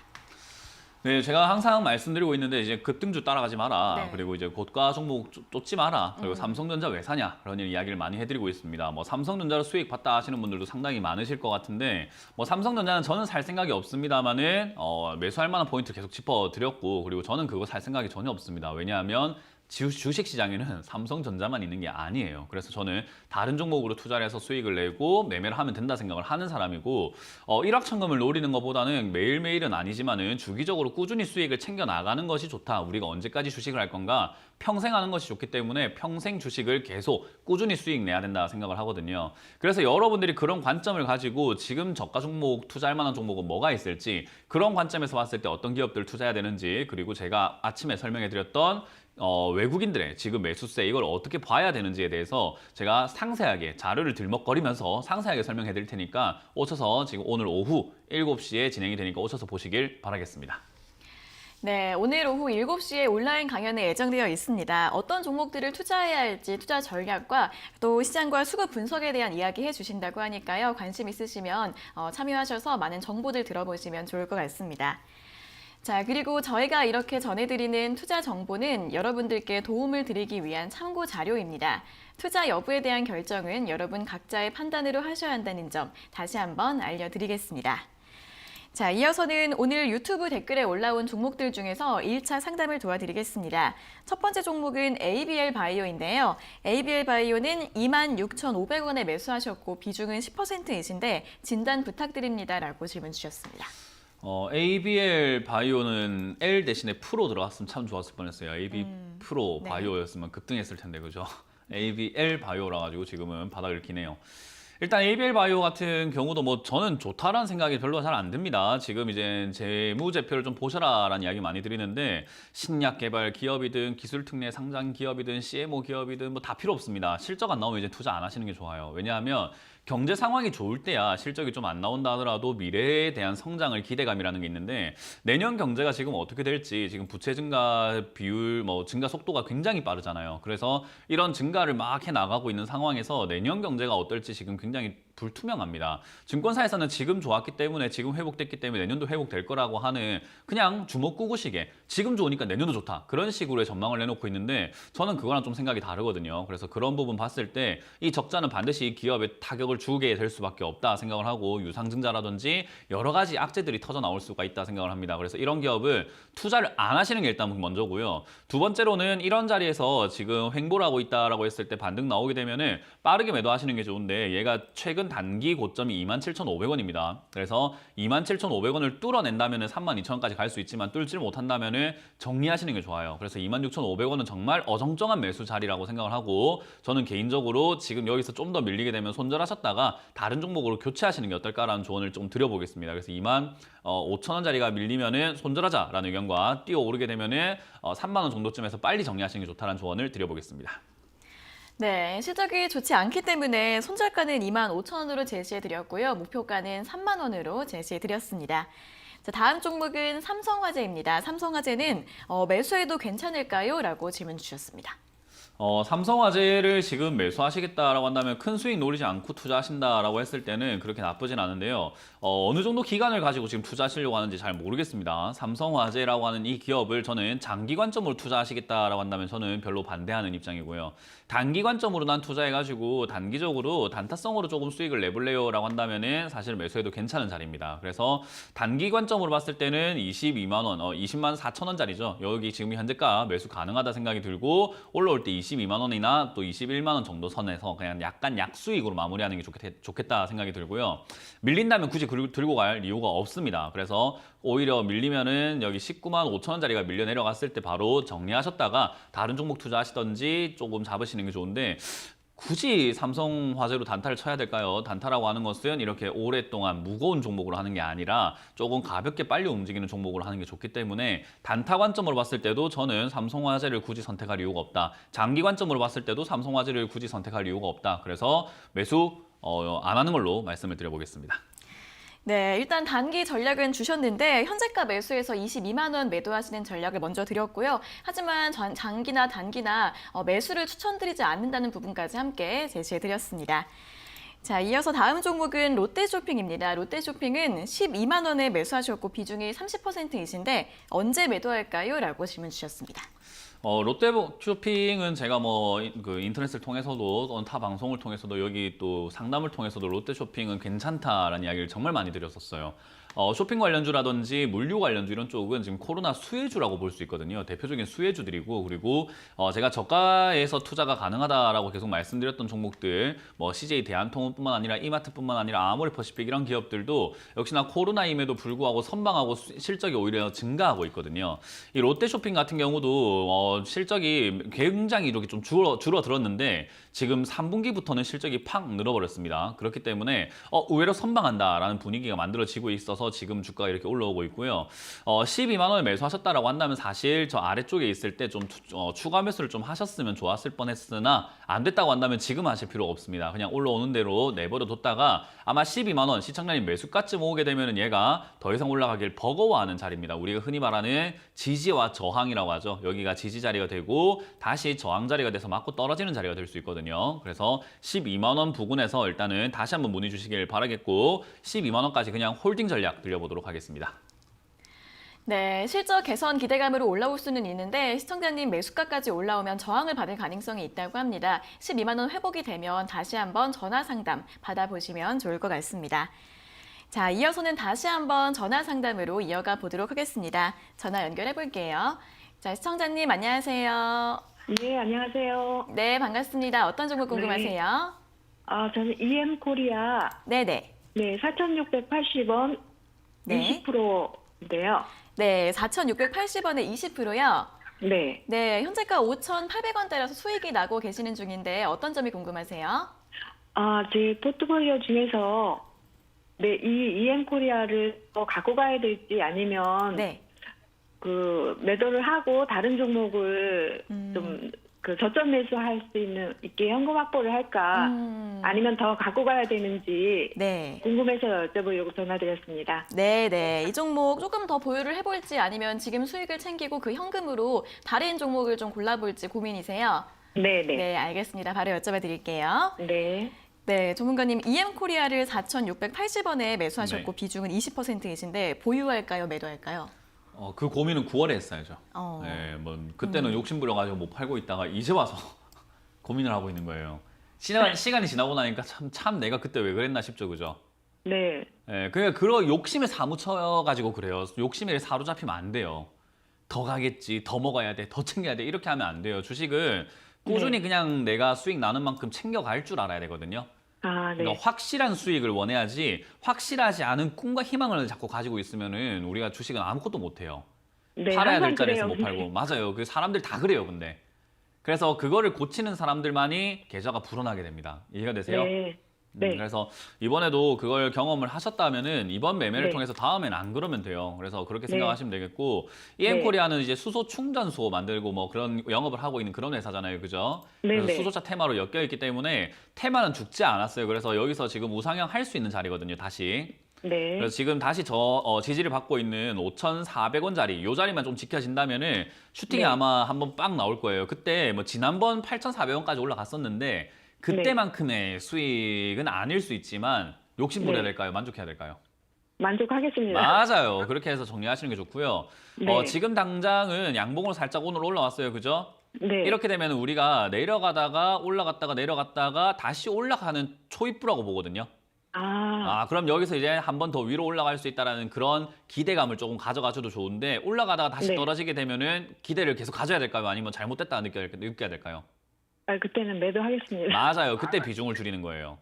[SPEAKER 2] 네, 제가 항상 말씀드리고 있는데 이제 급등주 따라가지 마라.
[SPEAKER 1] 네.
[SPEAKER 2] 그리고 이제 고가 종목 쫓지 마라. 그리고 삼성전자 왜 사냐? 그런 이야기를 많이 해드리고 있습니다. 뭐 삼성전자로 수익 봤다 하시는 분들도 상당히 많으실 것 같은데 뭐 삼성전자는 저는 살 생각이 없습니다만은 매수할 만한 포인트 계속 짚어드렸고 그리고 저는 그거 살 생각이 전혀 없습니다. 왜냐하면 주식 시장에는 삼성전자만 있는 게 아니에요. 그래서 저는 다른 종목으로 투자를 해서 수익을 내고 매매를 하면 된다 생각을 하는 사람이고 일확천금을 노리는 것보다는 매일매일은 아니지만은 주기적으로 꾸준히 수익을 챙겨 나가는 것이 좋다. 우리가 언제까지 주식을 할 건가? 평생 하는 것이 좋기 때문에 평생 주식을 계속 꾸준히 수익 내야 된다 생각을 하거든요. 그래서 여러분들이 그런 관점을 가지고 지금 저가 종목 투자할 만한 종목은 뭐가 있을지 그런 관점에서 봤을 때 어떤 기업들을 투자해야 되는지 그리고 제가 아침에 설명해드렸던 외국인들의 지금 매수세 이걸 어떻게 봐야 되는지에 대해서 제가 상세하게 자료를 들먹거리면서 상세하게 설명해 드릴 테니까 오셔서 지금 오늘 오후 7시에 진행이 되니까 오셔서 보시길 바라겠습니다.
[SPEAKER 1] 네, 오늘 오후 7시에 온라인 강연이 예정되어 있습니다. 어떤 종목들을 투자해야 할지 투자 전략과 또 시장과 수급 분석에 대한 이야기 해주신다고 하니까요. 관심 있으시면 참여하셔서 많은 정보들 들어보시면 좋을 것 같습니다. 자, 그리고 저희가 이렇게 전해드리는 투자 정보는 여러분들께 도움을 드리기 위한 참고 자료입니다. 투자 여부에 대한 결정은 여러분 각자의 판단으로 하셔야 한다는 점 다시 한번 알려드리겠습니다. 자, 이어서는 오늘 유튜브 댓글에 올라온 종목들 중에서 1차 상담을 도와드리겠습니다. 첫 번째 종목은 ABL 바이오인데요. ABL 바이오는 26,500원에 매수하셨고 비중은 10%이신데 진단 부탁드립니다라고 질문 주셨습니다.
[SPEAKER 2] ABL 바이오는 L 대신에 프로 들어갔으면 참 좋았을 뻔했어요. AB 프로
[SPEAKER 1] 네.
[SPEAKER 2] 바이오였으면 급등했을 텐데 그죠? ABL 바이오라 가지고 지금은 바닥을 기네요. 일단 ABL 바이오 같은 경우도 뭐 저는 좋다라는 생각이 별로 잘 안 듭니다. 지금 이제 재무제표를 좀 보셔라라는 이야기 많이 드리는데 신약 개발 기업이든 기술 특례 상장 기업이든 CMO 기업이든 뭐 다 필요 없습니다. 실적 안 나오면 이제 투자 안 하시는 게 좋아요. 왜냐하면 경제 상황이 좋을 때야 실적이 좀 안 나온다 하더라도 미래에 대한 성장을 기대감이라는 게 있는데 내년 경제가 지금 어떻게 될지 지금 부채 증가 비율 뭐 증가 속도가 굉장히 빠르잖아요. 그래서 이런 증가를 막 해 나가고 있는 상황에서 내년 경제가 어떨지 지금 굉장히 불투명합니다. 증권사에서는 지금 좋았기 때문에 지금 회복됐기 때문에 내년도 회복될 거라고 하는 그냥 주먹구구식의 지금 좋으니까 내년도 좋다 그런 식으로의 전망을 내놓고 있는데 저는 그거랑 좀 생각이 다르거든요. 그래서 그런 부분 봤을 때 이 적자는 반드시 기업에 타격을 주게 될 수밖에 없다 생각을 하고 유상증자라든지 여러 가지 악재들이 터져 나올 수가 있다 생각을 합니다. 그래서 이런 기업을 투자를 안 하시는 게 일단 먼저고요. 두 번째로는 이런 자리에서 지금 횡보를 하고 있다라고 했을 때 반등 나오게 되면은 빠르게 매도하시는 게 좋은데 얘가 최근 단기 고점이 27,500원입니다. 그래서 27,500원을 뚫어낸다면 32,000원까지 갈 수 있지만 뚫지를 못한다면 정리하시는 게 좋아요. 그래서 26,500원은 정말 어정쩡한 매수 자리라고 생각을 하고 저는 개인적으로 지금 여기서 좀 더 밀리게 되면 손절하셨다가 다른 종목으로 교체하시는 게 어떨까라는 조언을 좀 드려보겠습니다. 그래서 25,000원짜리가 밀리면은 손절하자라는 의견과 뛰어오르게 되면은 3만 원 정도쯤에서 빨리 정리하시는 게 좋다라는 조언을 드려보겠습니다.
[SPEAKER 1] 네, 실적이 좋지 않기 때문에 손절가는 25,000원으로 제시해드렸고요. 목표가는 3만 원으로 제시해드렸습니다. 자, 다음 종목은 삼성화재입니다. 삼성화재는 매수해도 괜찮을까요? 라고 질문 주셨습니다.
[SPEAKER 2] 삼성화재를 지금 매수하시겠다라고 한다면 큰 수익 노리지 않고 투자하신다라고 했을 때는 그렇게 나쁘진 않은데요. 어느 정도 기간을 가지고 지금 투자하시려고 하는지 잘 모르겠습니다. 삼성화재라고 하는 이 기업을 저는 장기 관점으로 투자하시겠다라고 한다면 저는 별로 반대하는 입장이고요. 단기 관점으로 난 투자해가지고 단기적으로 단타성으로 조금 수익을 내볼래요라고 한다면은 사실 매수해도 괜찮은 자리입니다. 그래서 단기 관점으로 봤을 때는 22만 원, 20만 4천 원짜리죠. 여기 지금 현재가 매수 가능하다 생각이 들고 올라올 때 22만 원이나 또 21만 원 정도 선에서 그냥 약간 약수익으로 마무리하는 게 좋겠다 생각이 들고요. 밀린다면 굳이 들고 갈 이유가 없습니다. 그래서 오히려 밀리면은 여기 19만 5천 원짜리가 밀려 내려갔을 때 바로 정리하셨다가 다른 종목 투자하시던지 조금 잡으시는 게 좋은데 굳이 삼성화재로 단타를 쳐야 될까요? 단타라고 하는 것은 이렇게 오랫동안 무거운 종목으로 하는 게 아니라 조금 가볍게 빨리 움직이는 종목으로 하는 게 좋기 때문에 단타 관점으로 봤을 때도 저는 삼성화재를 굳이 선택할 이유가 없다. 장기 관점으로 봤을 때도 삼성화재를 굳이 선택할 이유가 없다. 그래서 매수 안 하는 걸로 말씀을 드려보겠습니다.
[SPEAKER 1] 네, 일단 단기 전략은 주셨는데 현재가 매수해서 22만 원 매도하시는 전략을 먼저 드렸고요. 하지만 장기나 단기나 매수를 추천드리지 않는다는 부분까지 함께 제시해드렸습니다. 자, 이어서 다음 종목은 롯데쇼핑입니다. 롯데쇼핑은 12만 원에 매수하셨고 비중이 30%이신데 언제 매도할까요? 라고 질문 주셨습니다.
[SPEAKER 2] 롯데쇼핑은 제가 그 인터넷을 통해서도 또는 타 방송을 통해서도 여기 또 상담을 통해서도 롯데쇼핑은 괜찮다라는 이야기를 정말 많이 드렸었어요. 쇼핑 관련주라든지 물류 관련주 이런 쪽은 지금 코로나 수혜주라고 볼 수 있거든요. 대표적인 수혜주들이고 그리고 제가 저가에서 투자가 가능하다라고 계속 말씀드렸던 종목들 CJ 대한통운뿐만 아니라 이마트뿐만 아니라 아모레퍼시픽 이런 기업들도 역시나 코로나임에도 불구하고 선방하고 실적이 오히려 증가하고 있거든요. 이 롯데쇼핑 같은 경우도 실적이 굉장히 이렇게 좀 줄어들었는데 지금 3분기부터는 실적이 팍 늘어버렸습니다. 그렇기 때문에 의외로 선방한다라는 분위기가 만들어지고 있어서 지금 주가가 이렇게 올라오고 있고요. 12만 원을 매수하셨다라고 한다면 사실 저 아래쪽에 있을 때 좀 추가 매수를 좀 하셨으면 좋았을 뻔했으나 안 됐다고 한다면 지금 하실 필요가 없습니다. 그냥 올라오는 대로 내버려 뒀다가 아마 12만 원 시청자님 매수가쯤 오게 되면 얘가 더 이상 올라가길 버거워하는 자리입니다. 우리가 흔히 말하는 지지와 저항이라고 하죠. 여기가 지지 자리가 되고 다시 저항 자리가 돼서 맞고 떨어지는 자리가 될 수 있거든요. 그래서 12만 원 부근에서 일단은 다시 한번 문의 주시길 바라겠고 12만 원까지 그냥 홀딩 전략 들려보도록 하겠습니다.
[SPEAKER 1] 네, 실적 개선 기대감으로 올라올 수는 있는데 시청자님 매수가까지 올라오면 저항을 받을 가능성이 있다고 합니다. 12만 원 회복이 되면 다시 한번 전화 상담 받아보시면 좋을 것 같습니다. 자, 이어서는 다시 한번 전화 상담으로 이어가 보도록 하겠습니다. 전화 연결해 볼게요. 자, 시청자님 안녕하세요.
[SPEAKER 5] 네, 안녕하세요.
[SPEAKER 1] 네, 반갑습니다. 어떤 종목 궁금하세요?
[SPEAKER 5] 저는 EM코리아
[SPEAKER 1] 네네.
[SPEAKER 5] 네, 4,680원
[SPEAKER 1] 네.
[SPEAKER 5] 20%인데요.
[SPEAKER 1] 네, 4,680원에 20%요.
[SPEAKER 5] 네.
[SPEAKER 1] 네, 현재가 5,800원대라서 수익이 나고 계시는 중인데 어떤 점이 궁금하세요?
[SPEAKER 5] 제 포트폴리오 중에서 네, 이 EM코리아를 더 갖고 가야 될지 아니면
[SPEAKER 1] 네.
[SPEAKER 5] 그 매도를 하고 다른 종목을 좀 그 저점 매수할 수 있게 현금 확보를 할까 아니면 더 갖고 가야 되는지
[SPEAKER 1] 네.
[SPEAKER 5] 궁금해서 여쭤보려고 전화드렸습니다.
[SPEAKER 1] 네. 이 종목 조금 더 보유를 해볼지 아니면 지금 수익을 챙기고 그 현금으로 다른 종목을 좀 골라볼지 고민이세요?
[SPEAKER 5] 네네.
[SPEAKER 1] 네, 알겠습니다. 바로 여쭤봐 드릴게요.
[SPEAKER 5] 네.
[SPEAKER 1] 네, 전문가님, EM코리아를 4,680원에 매수하셨고
[SPEAKER 2] 네.
[SPEAKER 1] 비중은 20%이신데 보유할까요, 매도할까요?
[SPEAKER 2] 그 고민은 9월에 했어야죠.
[SPEAKER 1] 어.
[SPEAKER 2] 네, 뭐 그때는 욕심 부려가지고 못 팔고 있다가 이제 와서 고민을 하고 있는 거예요. 시간이 지나고 나니까 참 내가 그때 왜 그랬나 싶죠, 그죠?
[SPEAKER 5] 네.
[SPEAKER 2] 네, 그러니까 그런 욕심에 사무쳐가지고 그래요. 욕심에 사로잡히면 안 돼요. 더 가겠지, 더 먹어야 돼, 더 챙겨야 돼 이렇게 하면 안 돼요. 주식은 꾸준히 그냥 내가 수익 나는 만큼 챙겨갈 줄 알아야 되거든요.
[SPEAKER 5] 네.
[SPEAKER 2] 그러니까 확실한 수익을 원해야지 확실하지 않은 꿈과 희망을 자꾸 가지고 있으면은 우리가 주식은 아무것도 못 해요.
[SPEAKER 5] 네,
[SPEAKER 2] 팔아야 될
[SPEAKER 5] 항상
[SPEAKER 2] 자리에서
[SPEAKER 5] 그래요.
[SPEAKER 2] 못 팔고. 맞아요. 그 사람들 다 그래요, 근데. 그래서 그거를 고치는 사람들만이 계좌가 불어나게 됩니다. 이해가 되세요?
[SPEAKER 5] 네. 네.
[SPEAKER 2] 그래서 이번에도 그걸 경험을 하셨다면은 이번 매매를
[SPEAKER 5] 네.
[SPEAKER 2] 통해서 다음엔 안 그러면 돼요. 그래서 그렇게
[SPEAKER 5] 네.
[SPEAKER 2] 생각하시면 되겠고, EM코리아는 이제 수소 충전소 만들고 뭐 그런 영업을 하고 있는 그런 회사잖아요, 그죠?
[SPEAKER 5] 네,
[SPEAKER 2] 그래서
[SPEAKER 5] 네.
[SPEAKER 2] 수소차 테마로 엮여 있기 때문에 테마는 죽지 않았어요. 그래서 여기서 지금 우상향 할 수 있는 자리거든요, 다시.
[SPEAKER 5] 네.
[SPEAKER 2] 그래서 지금 다시 지지를 받고 있는 5,400원짜리 요 자리만 좀 지켜진다면은 슈팅이
[SPEAKER 5] 네.
[SPEAKER 2] 아마 한번 빵 나올 거예요. 그때 뭐 지난번 8,400원까지 올라갔었는데 그때만큼의 수익은 아닐 수 있지만 욕심 부려야
[SPEAKER 5] 네.
[SPEAKER 2] 될까요? 만족해야 될까요?
[SPEAKER 5] 만족하겠습니다.
[SPEAKER 2] 맞아요. 그렇게 해서 정리하시는 게 좋고요.
[SPEAKER 5] 네.
[SPEAKER 2] 지금 당장은 양봉으로 살짝 오늘 올라왔어요. 그죠?
[SPEAKER 5] 네.
[SPEAKER 2] 이렇게 되면 우리가 내려가다가 올라갔다가 내려갔다가 다시 올라가는 초입부라고 보거든요. 그럼 여기서 이제 한 번 더 위로 올라갈 수 있다는 그런 기대감을 조금 가져가셔도 좋은데 올라가다가 다시
[SPEAKER 5] 네.
[SPEAKER 2] 떨어지게 되면은 기대를 계속 가져야 될까요? 아니면 잘못됐다 느껴야 될까요?
[SPEAKER 5] 그때는 매도하겠습니다.
[SPEAKER 2] 맞아요. 그때 비중을 줄이는 거예요.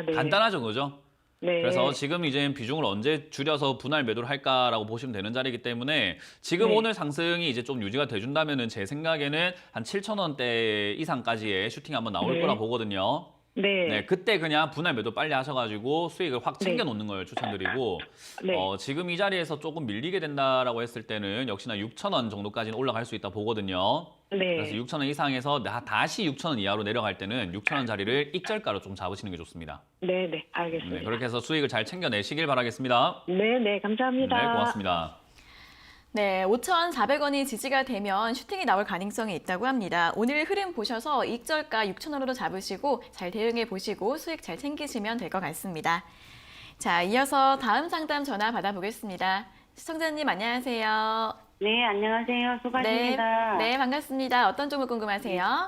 [SPEAKER 5] 네.
[SPEAKER 2] 간단하죠, 그죠?
[SPEAKER 5] 네.
[SPEAKER 2] 그래서 지금 이제 비중을 언제 줄여서 분할 매도를 할까라고 보시면 되는 자리이기 때문에 지금
[SPEAKER 5] 네.
[SPEAKER 2] 오늘 상승이 이제 좀 유지가 돼준다면은 제 생각에는 한 7,000원대 이상까지의 슈팅이 한번 나올
[SPEAKER 5] 네.
[SPEAKER 2] 거라 보거든요.
[SPEAKER 5] 네.
[SPEAKER 2] 네, 그때 그냥 분할 매도 빨리 하셔가지고 수익을 확 챙겨 놓는 걸 추천드리고
[SPEAKER 5] 네.
[SPEAKER 2] 지금 이 자리에서 조금 밀리게 된다라고 했을 때는 역시나 6,000원 정도까지는 올라갈 수 있다 보거든요.
[SPEAKER 5] 네.
[SPEAKER 2] 그래서 6,000원 이상에서 다시 6,000원 이하로 내려갈 때는 6,000원 자리를 익절가로 좀 잡으시는 게 좋습니다.
[SPEAKER 5] 네, 네, 알겠습니다.
[SPEAKER 2] 네, 그렇게 해서 수익을 잘 챙겨내시길 바라겠습니다.
[SPEAKER 5] 네, 네, 감사합니다.
[SPEAKER 2] 네, 고맙습니다.
[SPEAKER 1] 네, 5,400원이 지지가 되면 슈팅이 나올 가능성이 있다고 합니다. 오늘 흐름 보셔서 익절가 6,000원으로 잡으시고 잘 대응해 보시고 수익 잘 챙기시면 될 것 같습니다. 자, 이어서 다음 상담 전화 받아보겠습니다. 시청자님 안녕하세요.
[SPEAKER 4] 네, 안녕하세요. 수고하십니다.
[SPEAKER 1] 네, 반갑습니다. 어떤 종목 궁금하세요?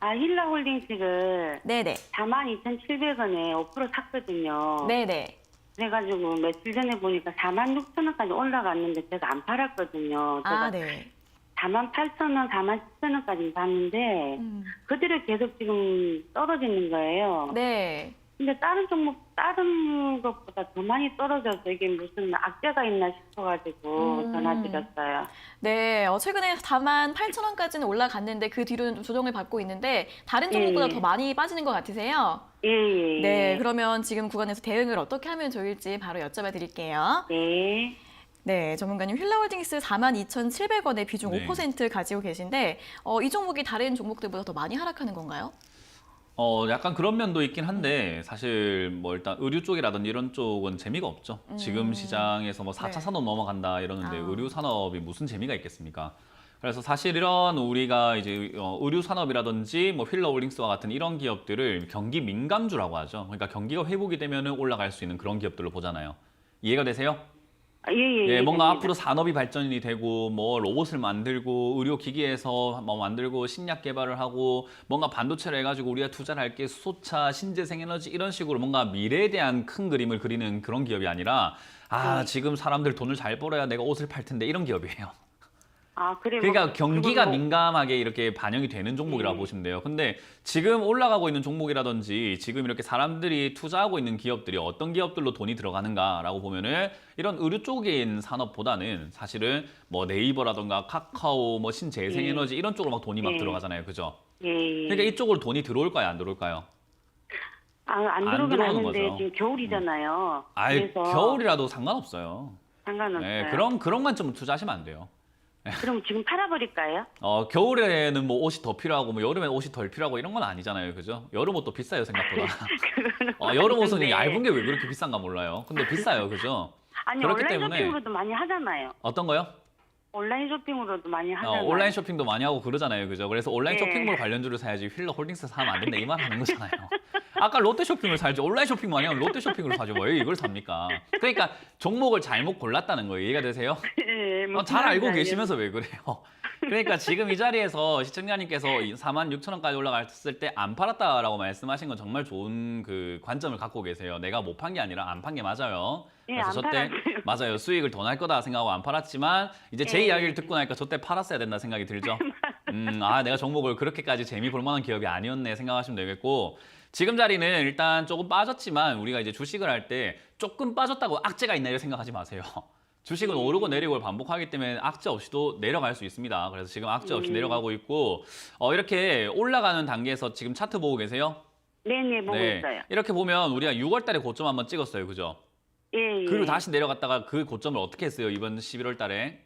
[SPEAKER 4] 힐라홀딩스를
[SPEAKER 1] 네네.
[SPEAKER 4] 42,700원에 5% 샀거든요.
[SPEAKER 1] 네네.
[SPEAKER 4] 그래가지고 며칠 전에 보니까 46,000원까지 올라갔는데 제가 안 팔았거든요. 제가
[SPEAKER 1] 네.
[SPEAKER 4] 48,000원, 47,000원까지 봤는데 그대로 계속 지금 떨어지는 거예요.
[SPEAKER 1] 네.
[SPEAKER 4] 근데 다른 종목, 다른 것보다 더 많이 떨어져서 이게 무슨 악재가 있나 싶어가지고 전화드렸어요.
[SPEAKER 1] 네, 최근에 48,000원까지는 올라갔는데 그 뒤로는 좀 조정을 받고 있는데 다른 종목보다
[SPEAKER 4] 예.
[SPEAKER 1] 더 많이 빠지는 것 같으세요?
[SPEAKER 4] 예.
[SPEAKER 1] 네, 그러면 지금 구간에서 대응을 어떻게 하면 좋을지 바로 여쭤봐 드릴게요.
[SPEAKER 4] 네.
[SPEAKER 1] 네, 전문가님 힐라홀딩스 42,700원의 비중
[SPEAKER 2] 네.
[SPEAKER 1] 5% 가지고 계신데 이 종목이 다른 종목들보다 더 많이 하락하는 건가요?
[SPEAKER 2] 약간 그런 면도 있긴 한데 사실 뭐 일단 의류 쪽이라든지 이런 쪽은 재미가 없죠. 지금 시장에서 뭐 4차
[SPEAKER 1] 네.
[SPEAKER 2] 산업 넘어간다 이러는데
[SPEAKER 1] 아.
[SPEAKER 2] 의류 산업이 무슨 재미가 있겠습니까? 그래서 사실 이런 우리가 이제 의류 산업이라든지 뭐 힐러홀딩스와 같은 이런 기업들을 경기 민감주라고 하죠. 그러니까 경기가 회복이 되면은 올라갈 수 있는 그런 기업들로 보잖아요. 이해가 되세요?
[SPEAKER 4] 예,
[SPEAKER 2] 뭔가
[SPEAKER 4] 됩니다.
[SPEAKER 2] 앞으로 산업이 발전이 되고 뭐 로봇을 만들고 의료기기에서 뭐 만들고 신약 개발을 하고 뭔가 반도체를 해가지고 우리가 투자를 할게 수소차, 신재생에너지 이런 식으로 뭔가 미래에 대한 큰 그림을 그리는 그런 기업이 아니라 지금 사람들 돈을 잘 벌어야 내가 옷을 팔 텐데 이런 기업이에요.
[SPEAKER 4] 그래.
[SPEAKER 2] 그러니까 경기가
[SPEAKER 4] 뭐,
[SPEAKER 2] 민감하게 이렇게 반영이 되는 종목이라고 보시면 돼요. 근데 지금 올라가고 있는 종목이라든지 지금 이렇게 사람들이 투자하고 있는 기업들이 어떤 기업들로 돈이 들어가는가라고 보면은 이런 의류 쪽인 산업보다는 사실은 뭐 네이버라든가 카카오, 뭐 신재생에너지 이런 쪽으로 막 돈이 막 들어가잖아요. 그죠?
[SPEAKER 4] 예.
[SPEAKER 2] 그러니까 이쪽으로 돈이 들어올까요? 안 들어올까요?
[SPEAKER 4] 안 들어오긴
[SPEAKER 2] 들어오는
[SPEAKER 4] 하는데
[SPEAKER 2] 거죠.
[SPEAKER 4] 지금 겨울이잖아요.
[SPEAKER 2] 아이,
[SPEAKER 4] 그래서
[SPEAKER 2] 겨울이라도 상관없어요.
[SPEAKER 4] 상관없어요.
[SPEAKER 2] 네, 그런 건 좀 투자하시면 안 돼요.
[SPEAKER 4] 그럼 지금 팔아버릴까요?
[SPEAKER 2] 겨울에는 뭐 옷이 더 필요하고 뭐 여름에 옷이 덜 필요하고 이런 건 아니잖아요. 그죠? 여름 옷도 비싸요, 생각보다. 여름 옷은
[SPEAKER 4] 맞는데.
[SPEAKER 2] 얇은 게 왜 그렇게 비싼가 몰라요. 근데 비싸요. 그죠?
[SPEAKER 4] 아니
[SPEAKER 2] 그렇기
[SPEAKER 4] 온라인
[SPEAKER 2] 때문에
[SPEAKER 4] 쇼핑으로도 많이 하잖아요.
[SPEAKER 2] 어떤 거요?
[SPEAKER 4] 온라인 쇼핑으로도 많이 하잖아요.
[SPEAKER 2] 온라인 쇼핑도 많이 하고 그러잖아요. 그죠? 그래서 온라인
[SPEAKER 4] 네.
[SPEAKER 2] 쇼핑몰 관련주를 사야지 휠러 홀딩스 사면 안 된다 이 말 하는 거잖아요. 아까 롯데 쇼핑을 살지 온라인 쇼핑 많이 하면 롯데 쇼핑을 사죠. 왜 이걸 삽니까? 그러니까 종목을 잘못 골랐다는 거예요. 이해가 되세요?
[SPEAKER 4] 예, 뭐
[SPEAKER 2] 잘 알고
[SPEAKER 4] 그런
[SPEAKER 2] 계시면서 왜 그래요? 그러니까 지금 이 자리에서 시청자님께서 46,000원까지 올라갔을 때 안 팔았다라고 말씀하신 건 정말 좋은 그 관점을 갖고 계세요. 내가 못 판 게 아니라 안 판 게 맞아요.
[SPEAKER 4] 예,
[SPEAKER 2] 그래서
[SPEAKER 4] 안
[SPEAKER 2] 저때
[SPEAKER 4] 팔았어요.
[SPEAKER 2] 맞아요. 수익을 더 날 거다 생각하고 안 팔았지만 이제 제
[SPEAKER 4] 예.
[SPEAKER 2] 이야기를 듣고 나니까 저때 팔았어야 된다 생각이 들죠. 내가 종목을 그렇게까지 재미 볼 만한 기업이 아니었네 생각하시면 되겠고 지금 자리는 일단 조금 빠졌지만 우리가 이제 주식을 할 때 조금 빠졌다고 악재가 있나 이렇게 생각하지 마세요. 주식은 오르고 내리고를 반복하기 때문에 악재 없이도 내려갈 수 있습니다. 그래서 지금 악재 없이 내려가고 있고 이렇게 올라가는 단계에서 지금 차트 보고 계세요?
[SPEAKER 4] 네네 보고 있어요.
[SPEAKER 2] 이렇게 보면 우리가 6월 달에 고점 한번 찍었어요. 그죠?
[SPEAKER 4] 예, 예.
[SPEAKER 2] 그리고 다시 내려갔다가 그 고점을 어떻게 했어요? 이번 11월 달에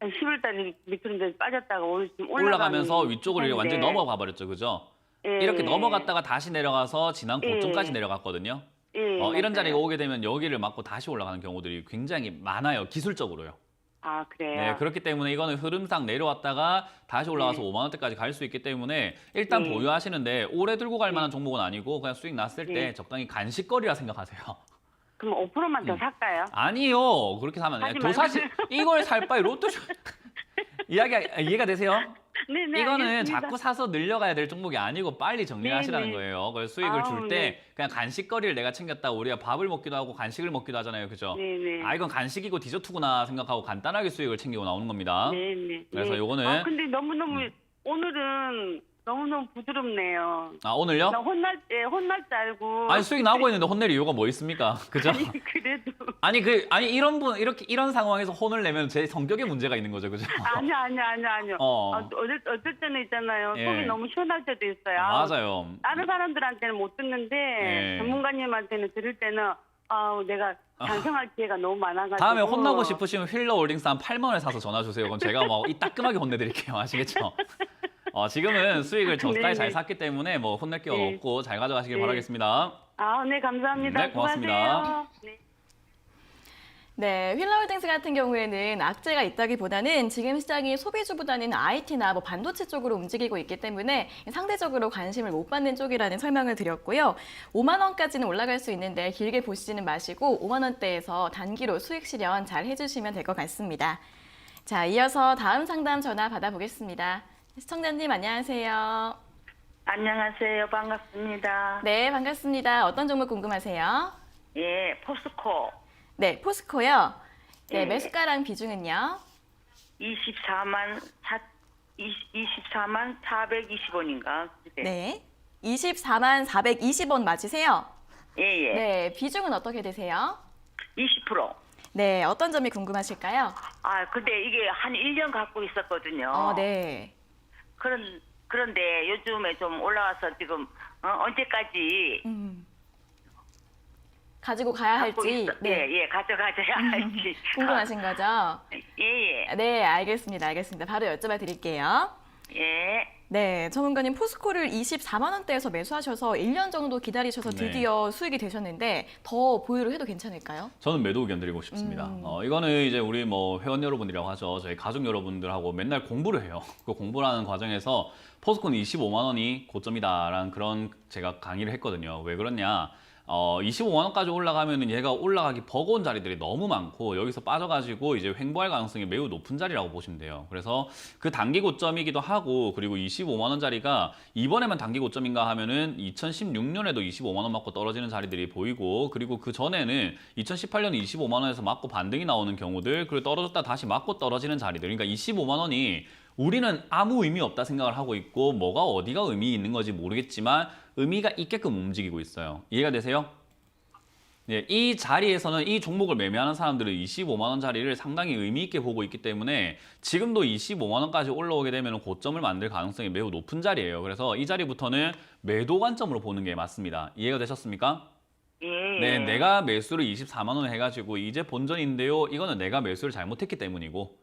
[SPEAKER 4] 10월 달에 밑으로 이제 빠졌다가 오늘 지금
[SPEAKER 2] 올라가면서 위쪽으로
[SPEAKER 4] 시간인데.
[SPEAKER 2] 완전히 넘어가 버렸죠. 그죠?
[SPEAKER 4] 예,
[SPEAKER 2] 이렇게
[SPEAKER 4] 예.
[SPEAKER 2] 넘어갔다가 다시 내려가서 지난 고점까지
[SPEAKER 4] 예.
[SPEAKER 2] 내려갔거든요.
[SPEAKER 4] 예,
[SPEAKER 2] 이런
[SPEAKER 4] 맞아요.
[SPEAKER 2] 자리가 오게 되면 여기를 맞고 다시 올라가는 경우들이 굉장히 많아요. 기술적으로요.
[SPEAKER 4] 아 그래요.
[SPEAKER 2] 네, 그렇기 때문에 이거는 흐름상 내려왔다가 다시 올라가서
[SPEAKER 4] 네.
[SPEAKER 2] 5만 원대까지 갈 수 있기 때문에 일단
[SPEAKER 4] 네.
[SPEAKER 2] 보유하시는데 오래 들고 갈 만한 종목은 아니고 그냥 수익 났을 때
[SPEAKER 4] 네.
[SPEAKER 2] 적당히 간식거리라 생각하세요.
[SPEAKER 4] 그럼 5%만 더 살까요?
[SPEAKER 2] 아니요. 그렇게 사면
[SPEAKER 4] 하지
[SPEAKER 2] 더 사실 이걸 살 바에 로또 이해가 되세요?
[SPEAKER 4] 네네.
[SPEAKER 2] 이거는
[SPEAKER 4] 알겠습니다.
[SPEAKER 2] 자꾸 사서 늘려가야 될 종목이 아니고 빨리 정리하시라는
[SPEAKER 4] 네네.
[SPEAKER 2] 거예요. 그래서 수익을
[SPEAKER 4] 아우,
[SPEAKER 2] 줄 때
[SPEAKER 4] 네.
[SPEAKER 2] 그냥 간식거리를 내가 챙겼다. 우리가 밥을 먹기도 하고 간식을 먹기도 하잖아요. 그죠?
[SPEAKER 4] 네네.
[SPEAKER 2] 이건 간식이고 디저트구나 생각하고 간단하게 수익을 챙기고 나오는 겁니다.
[SPEAKER 4] 네네.
[SPEAKER 2] 그래서 요거는
[SPEAKER 4] 근데 너무너무 오늘은 너무너무 부드럽네요.
[SPEAKER 2] 오늘요?
[SPEAKER 4] 나 혼날 줄 알고.
[SPEAKER 2] 아니 수익 나오고 있는데 혼낼 이유가 뭐 있습니까? 그죠?
[SPEAKER 4] 아니, 그래도.
[SPEAKER 2] 아니 이런 상황에서 혼을 내면 제 성격에 문제가 있는 거죠. 그죠?
[SPEAKER 4] 아니요. 어쩔 때는 있잖아요.
[SPEAKER 2] 예.
[SPEAKER 4] 속이 너무 시원할 때도 있어요.
[SPEAKER 2] 맞아요.
[SPEAKER 4] 다른 사람들한테는 못 듣는데
[SPEAKER 2] 예.
[SPEAKER 4] 전문가님한테는 들을 때는 내가 반성할 기회가 너무 많아가지고.
[SPEAKER 2] 다음에 혼나고 싶으시면 휠러 올딩스 한 8만 원에 사서 전화 주세요. 그럼 제가 이 따끔하게 혼내드릴게요. 아시겠죠? 지금은 수익을 저가에
[SPEAKER 4] 네네.
[SPEAKER 2] 잘 샀기 때문에 뭐 혼낼 게
[SPEAKER 4] 네.
[SPEAKER 2] 없고 잘 가져가시길
[SPEAKER 4] 네.
[SPEAKER 2] 바라겠습니다.
[SPEAKER 4] 네, 감사합니다.
[SPEAKER 2] 네, 고맙습니다.
[SPEAKER 4] 수고하세요. 네.
[SPEAKER 1] 네, 휠러홀딩스 같은 경우에는 악재가 있다기보다는 지금 시장이 소비주보다는 IT나 뭐 반도체 쪽으로 움직이고 있기 때문에 상대적으로 관심을 못 받는 쪽이라는 설명을 드렸고요. 5만 원까지는 올라갈 수 있는데 길게 보시지는 마시고 5만 원대에서 단기로 수익 실현 잘 해주시면 될 것 같습니다. 자, 이어서 다음 상담 전화 받아보겠습니다. 시청자님 안녕하세요.
[SPEAKER 8] 안녕하세요. 반갑습니다.
[SPEAKER 1] 네, 반갑습니다. 어떤 종목 궁금하세요?
[SPEAKER 8] 예, 포스코
[SPEAKER 1] 네, 포스코요. 네,
[SPEAKER 8] 예.
[SPEAKER 1] 매수가랑 비중은요?
[SPEAKER 8] 24만 420원인가? 그때.
[SPEAKER 1] 네. 24만 420원 맞으세요?
[SPEAKER 8] 예, 예.
[SPEAKER 1] 네, 비중은 어떻게 되세요?
[SPEAKER 8] 20%.
[SPEAKER 1] 네, 어떤 점이 궁금하실까요?
[SPEAKER 8] 근데 이게 한 1년 갖고 있었거든요.
[SPEAKER 1] 네.
[SPEAKER 8] 그런데 요즘에 좀 올라와서 지금 언제까지
[SPEAKER 1] 가지고 가야
[SPEAKER 8] 갖고
[SPEAKER 1] 할지
[SPEAKER 8] 예, 가져가야 할지.
[SPEAKER 1] 궁금하신 거죠?
[SPEAKER 8] 예, 예.
[SPEAKER 1] 네, 알겠습니다. 바로 여쭤봐 드릴게요.
[SPEAKER 8] 예.
[SPEAKER 1] 네, 전문가님 포스코를 24만 원대에서 매수하셔서 1년 정도 기다리셔서
[SPEAKER 2] 네.
[SPEAKER 1] 드디어 수익이 되셨는데 더 보유를 해도 괜찮을까요?
[SPEAKER 2] 저는 매도 의견 드리고 싶습니다. 이거는 이제 우리 뭐 회원 여러분이라고 하죠. 저희 가족 여러분들하고 맨날 공부를 해요. 그 공부를 하는 과정에서 포스코는 25만 원이 고점이다라는 그런 제가 강의를 했거든요. 왜 그러냐? 25만 원까지 올라가면은 얘가 올라가기 버거운 자리들이 너무 많고 여기서 빠져가지고 이제 횡보할 가능성이 매우 높은 자리라고 보시면 돼요. 그래서 그 단기 고점이기도 하고 그리고 25만 원짜리가 이번에만 단기 고점인가 하면은 2016년에도 25만 원 맞고 떨어지는 자리들이 보이고 그리고 그 전에는 2018년에 25만 원에서 맞고 반등이 나오는 경우들 그리고 떨어졌다 다시 맞고 떨어지는 자리들 그러니까 25만 원이 우리는 아무 의미 없다 생각을 하고 있고 뭐가 어디가 의미 있는 건지 모르겠지만 의미가 있게끔 움직이고 있어요. 이해가 되세요? 예, 이 자리에서는 이 종목을 매매하는 사람들은 25만 원 자리를 상당히 의미 있게 보고 있기 때문에 지금도 25만 원까지 올라오게 되면 고점을 만들 가능성이 매우 높은 자리예요. 그래서 이 자리부터는 매도 관점으로 보는 게 맞습니다. 이해가 되셨습니까?
[SPEAKER 8] 예.
[SPEAKER 2] 네, 내가 매수를 24만 원을 해가지고 이제 본전인데요. 이거는 내가 매수를 잘못했기 때문이고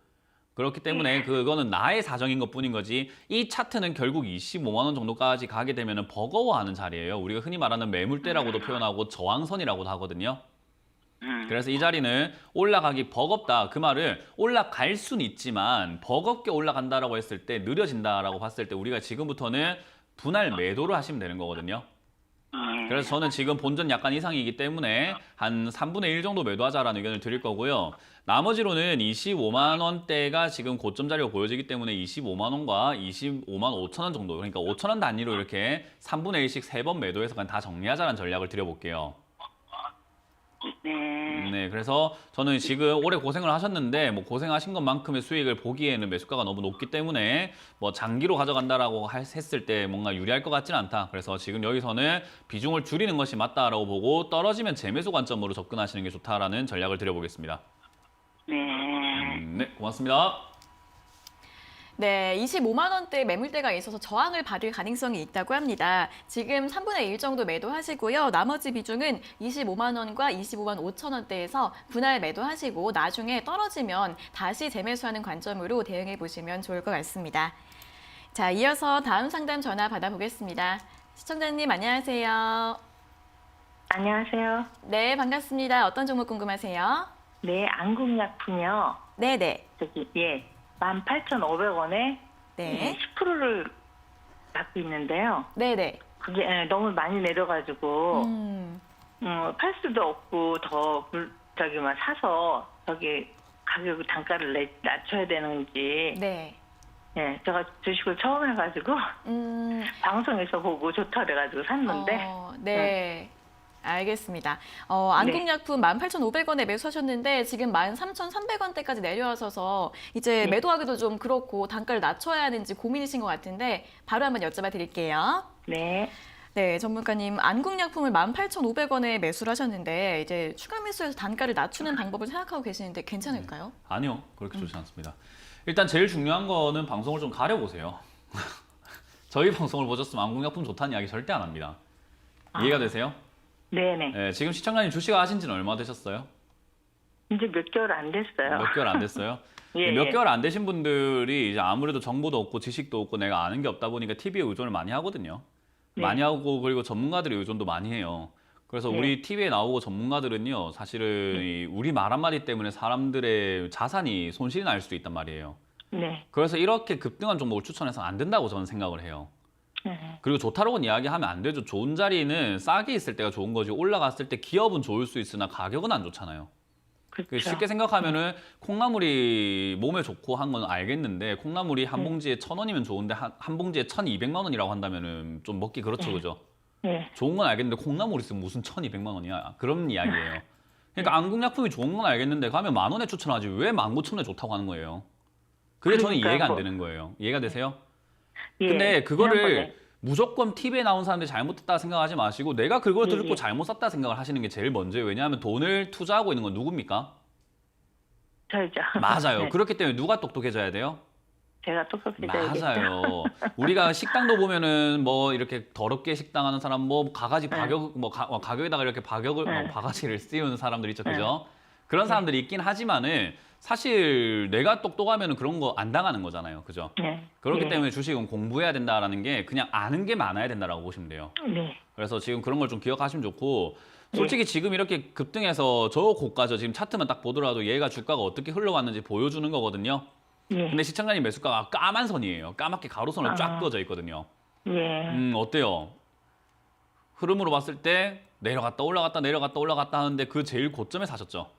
[SPEAKER 2] 그렇기 때문에 그거는 나의 사정인 것뿐인 거지 이 차트는 결국 25만 원 정도까지 가게 되면 버거워하는 자리예요. 우리가 흔히 말하는 매물대라고도 표현하고 저항선이라고도 하거든요. 그래서 이 자리는 올라가기 버겁다. 그 말은 올라갈 수는 있지만 버겁게 올라간다라고 했을 때 느려진다라고 봤을 때 우리가 지금부터는 분할 매도를 하시면 되는 거거든요. 그래서 저는 지금 본전 약간 이상이기 때문에 한 3분의 1 정도 매도하자라는 의견을 드릴 거고요. 나머지로는 25만 원대가 지금 고점 자리로 보여지기 때문에 25만 원과 25만 5천 원 정도, 그러니까 5천 원 단위로 이렇게 3분의 1씩 3번 매도해서 그냥 다 정리하자는 전략을 드려볼게요. 네, 그래서 저는 지금 오래 고생을 하셨는데 뭐 고생하신 것만큼의 수익을 보기에는 매수가가 너무 높기 때문에 뭐 장기로 가져간다라고 했을 때 뭔가 유리할 것 같지는 않다. 그래서 지금 여기서는 비중을 줄이는 것이 맞다라고 보고 떨어지면 재매수 관점으로 접근하시는 게 좋다라는 전략을 드려보겠습니다. 네, 고맙습니다.
[SPEAKER 1] 네, 25만 원대 매물대가 있어서 저항을 받을 가능성이 있다고 합니다. 지금 3분의 1 정도 매도하시고요. 나머지 비중은 25만 원과 25만 5천 원대에서 분할 매도하시고 나중에 떨어지면 다시 재매수하는 관점으로 대응해 보시면 좋을 것 같습니다. 자, 이어서 다음 상담 전화 받아보겠습니다. 시청자님 안녕하세요.
[SPEAKER 9] 안녕하세요.
[SPEAKER 1] 네, 반갑습니다. 어떤 종목 궁금하세요?
[SPEAKER 9] 네, 안국약품이요.
[SPEAKER 1] 네네.
[SPEAKER 9] 18,500원에
[SPEAKER 1] 네.
[SPEAKER 9] 10%를 받고 있는데요.
[SPEAKER 1] 네네.
[SPEAKER 9] 그게 너무 많이 내려가지고 팔 수도 없고 더 사서 가격 단가를 낮춰야 되는지.
[SPEAKER 1] 네.
[SPEAKER 9] 예, 제가 주식을 처음 해가지고 방송에서 보고 좋다 그래가지고 샀는데.
[SPEAKER 1] 네. 알겠습니다. 안국약품 18,500원에 매수하셨는데 지금 13,300원대까지 내려와서서 이제 매도하기도 좀 그렇고 단가를 낮춰야 하는지 고민이신 것 같은데 바로 한번 여쭤봐 드릴게요.
[SPEAKER 9] 네.
[SPEAKER 1] 네, 전문가님 안국약품을 18,500원에 매수를 하셨는데 이제 추가 매수해서 단가를 낮추는 방법을 생각하고 계시는데 괜찮을까요?
[SPEAKER 2] 아니요, 그렇게 좋지 않습니다. 일단 제일 중요한 거는 방송을 좀 가려보세요. 저희 방송을 보셨으면 안국약품 좋다는 이야기 절대 안 합니다. 이해가 되세요?
[SPEAKER 9] 네네.
[SPEAKER 2] 네, 지금 시청자님 주식 하신 지는 얼마 되셨어요?
[SPEAKER 9] 이제 몇 개월 안 됐어요.
[SPEAKER 2] 몇 개월 안 됐어요?
[SPEAKER 9] 예,
[SPEAKER 2] 몇 개월 안 되신 분들이 이제 아무래도 정보도 없고 지식도 없고 내가 아는 게 없다 보니까 TV에 의존을 많이 하거든요.
[SPEAKER 9] 네.
[SPEAKER 2] 많이 하고 그리고 전문가들의 의존도 많이 해요. 그래서
[SPEAKER 9] 네.
[SPEAKER 2] 우리 TV에 나오고 전문가들은요, 사실은 우리 말 한마디 때문에 사람들의 자산이 손실이 날 수도 있단 말이에요.
[SPEAKER 9] 네.
[SPEAKER 2] 그래서 이렇게 급등한 종목을 추천해서는 안 된다고 저는 생각을 해요. 그리고 좋다라고는 이야기하면 안 되죠. 좋은 자리는 싸게 있을 때가 좋은 거지 올라갔을 때 기업은 좋을 수 있으나 가격은 안 좋잖아요.
[SPEAKER 9] 그렇죠.
[SPEAKER 2] 쉽게 생각하면은 콩나물이 몸에 좋고 한 건 알겠는데 콩나물이 한 봉지에 1,000원이면 좋은데 한 봉지에 1,200만 원이라고 한다면은 좀 먹기 그렇죠, 그죠?
[SPEAKER 9] 네.
[SPEAKER 2] 좋은 건 알겠는데 콩나물 있으면 무슨 1,200만 원이야? 그런 이야기예요. 그러니까 안국약품이 좋은 건 알겠는데 가면 10,000원에 추천하지 왜 19,000원에 좋다고 하는 거예요? 그게 저는
[SPEAKER 9] 그러니까
[SPEAKER 2] 이해가 안
[SPEAKER 9] 뭐-
[SPEAKER 2] 되는 거예요. 이해가 되세요?
[SPEAKER 9] 예,
[SPEAKER 2] 근데 그거를
[SPEAKER 9] 지난번에.
[SPEAKER 2] 무조건 TV에 나온 사람들이 잘못했다 생각하지 마시고 내가 그걸
[SPEAKER 9] 예,
[SPEAKER 2] 듣고
[SPEAKER 9] 예.
[SPEAKER 2] 잘못 샀다 생각을 하시는 게 제일 먼저예요. 왜냐하면 돈을 투자하고 있는 건 누굽니까?
[SPEAKER 9] 저희죠.
[SPEAKER 2] 맞아요.
[SPEAKER 9] 네.
[SPEAKER 2] 그렇기 때문에 누가 똑똑해져야 돼요?
[SPEAKER 9] 제가 똑똑해져야겠죠.
[SPEAKER 2] 맞아요. 우리가 식당도 보면은 뭐 이렇게 더럽게 식당하는 사람 뭐 가가지 박역 뭐 가격에다가 이렇게 바가지를 씌우는 사람들 있죠, 그죠? 그런 사람들이 있긴 하지만은 사실 내가 똑똑하면은 그런 거 안 당하는 거잖아요, 그죠?
[SPEAKER 9] 네.
[SPEAKER 2] 그렇기
[SPEAKER 9] 네.
[SPEAKER 2] 때문에 주식은 공부해야 된다라는 게 그냥 아는 게 많아야 된다라고 보시면 돼요.
[SPEAKER 9] 네.
[SPEAKER 2] 그래서 지금 그런 걸 좀 기억하시면 좋고 솔직히 지금 이렇게 급등해서 저 고가죠. 지금 차트만 딱 보더라도 얘가 주가가 어떻게 흘러왔는지 보여주는 거거든요.
[SPEAKER 9] 예.
[SPEAKER 2] 근데 시청자님 매수가가 까만 선이에요. 까맣게 가로선으로 쫙 그어져 있거든요.
[SPEAKER 9] 예.
[SPEAKER 2] 어때요? 흐름으로 봤을 때 내려갔다 올라갔다 내려갔다 올라갔다 하는데 그 제일 고점에 사셨죠?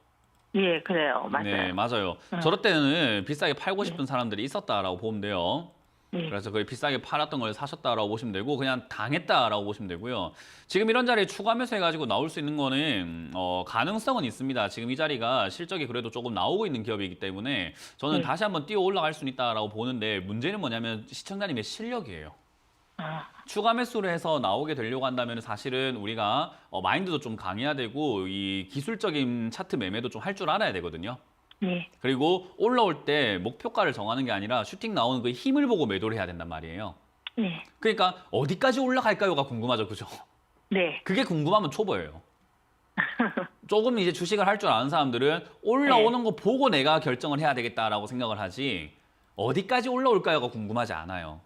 [SPEAKER 9] 예, 그래요. 맞아요.
[SPEAKER 2] 네, 맞아요. 저럴 때는 비싸게 팔고 싶은 사람들이 있었다라고 보면 돼요.
[SPEAKER 9] 예.
[SPEAKER 2] 그래서 그 비싸게 팔았던 걸 사셨다라고 보시면 되고 그냥 당했다라고 보시면 되고요. 지금 이런 자리에 추가 매수해가지고 나올 수 있는 거는 가능성은 있습니다. 지금 이 자리가 실적이 그래도 조금 나오고 있는 기업이기 때문에 저는 다시 한번 뛰어 올라갈 수 있다라고 보는데 문제는 뭐냐면 시청자님의 실력이에요. 추가 매수를 해서 나오게 되려고 한다면 사실은 우리가 마인드도 좀 강해야 되고 이 기술적인 차트 매매도 좀 할 줄 알아야 되거든요.
[SPEAKER 9] 네.
[SPEAKER 2] 그리고 올라올 때 목표가를 정하는 게 아니라 슈팅 나오는 그 힘을 보고 매도를 해야 된단 말이에요.
[SPEAKER 9] 네.
[SPEAKER 2] 그러니까 어디까지 올라갈까요가 궁금하죠, 그죠?
[SPEAKER 9] 네.
[SPEAKER 2] 그게 궁금하면 초보예요. 조금 이제 주식을 할 줄 아는 사람들은 올라오는 거 보고 내가 결정을 해야 되겠다라고 생각을 하지 어디까지 올라올까요가 궁금하지 않아요.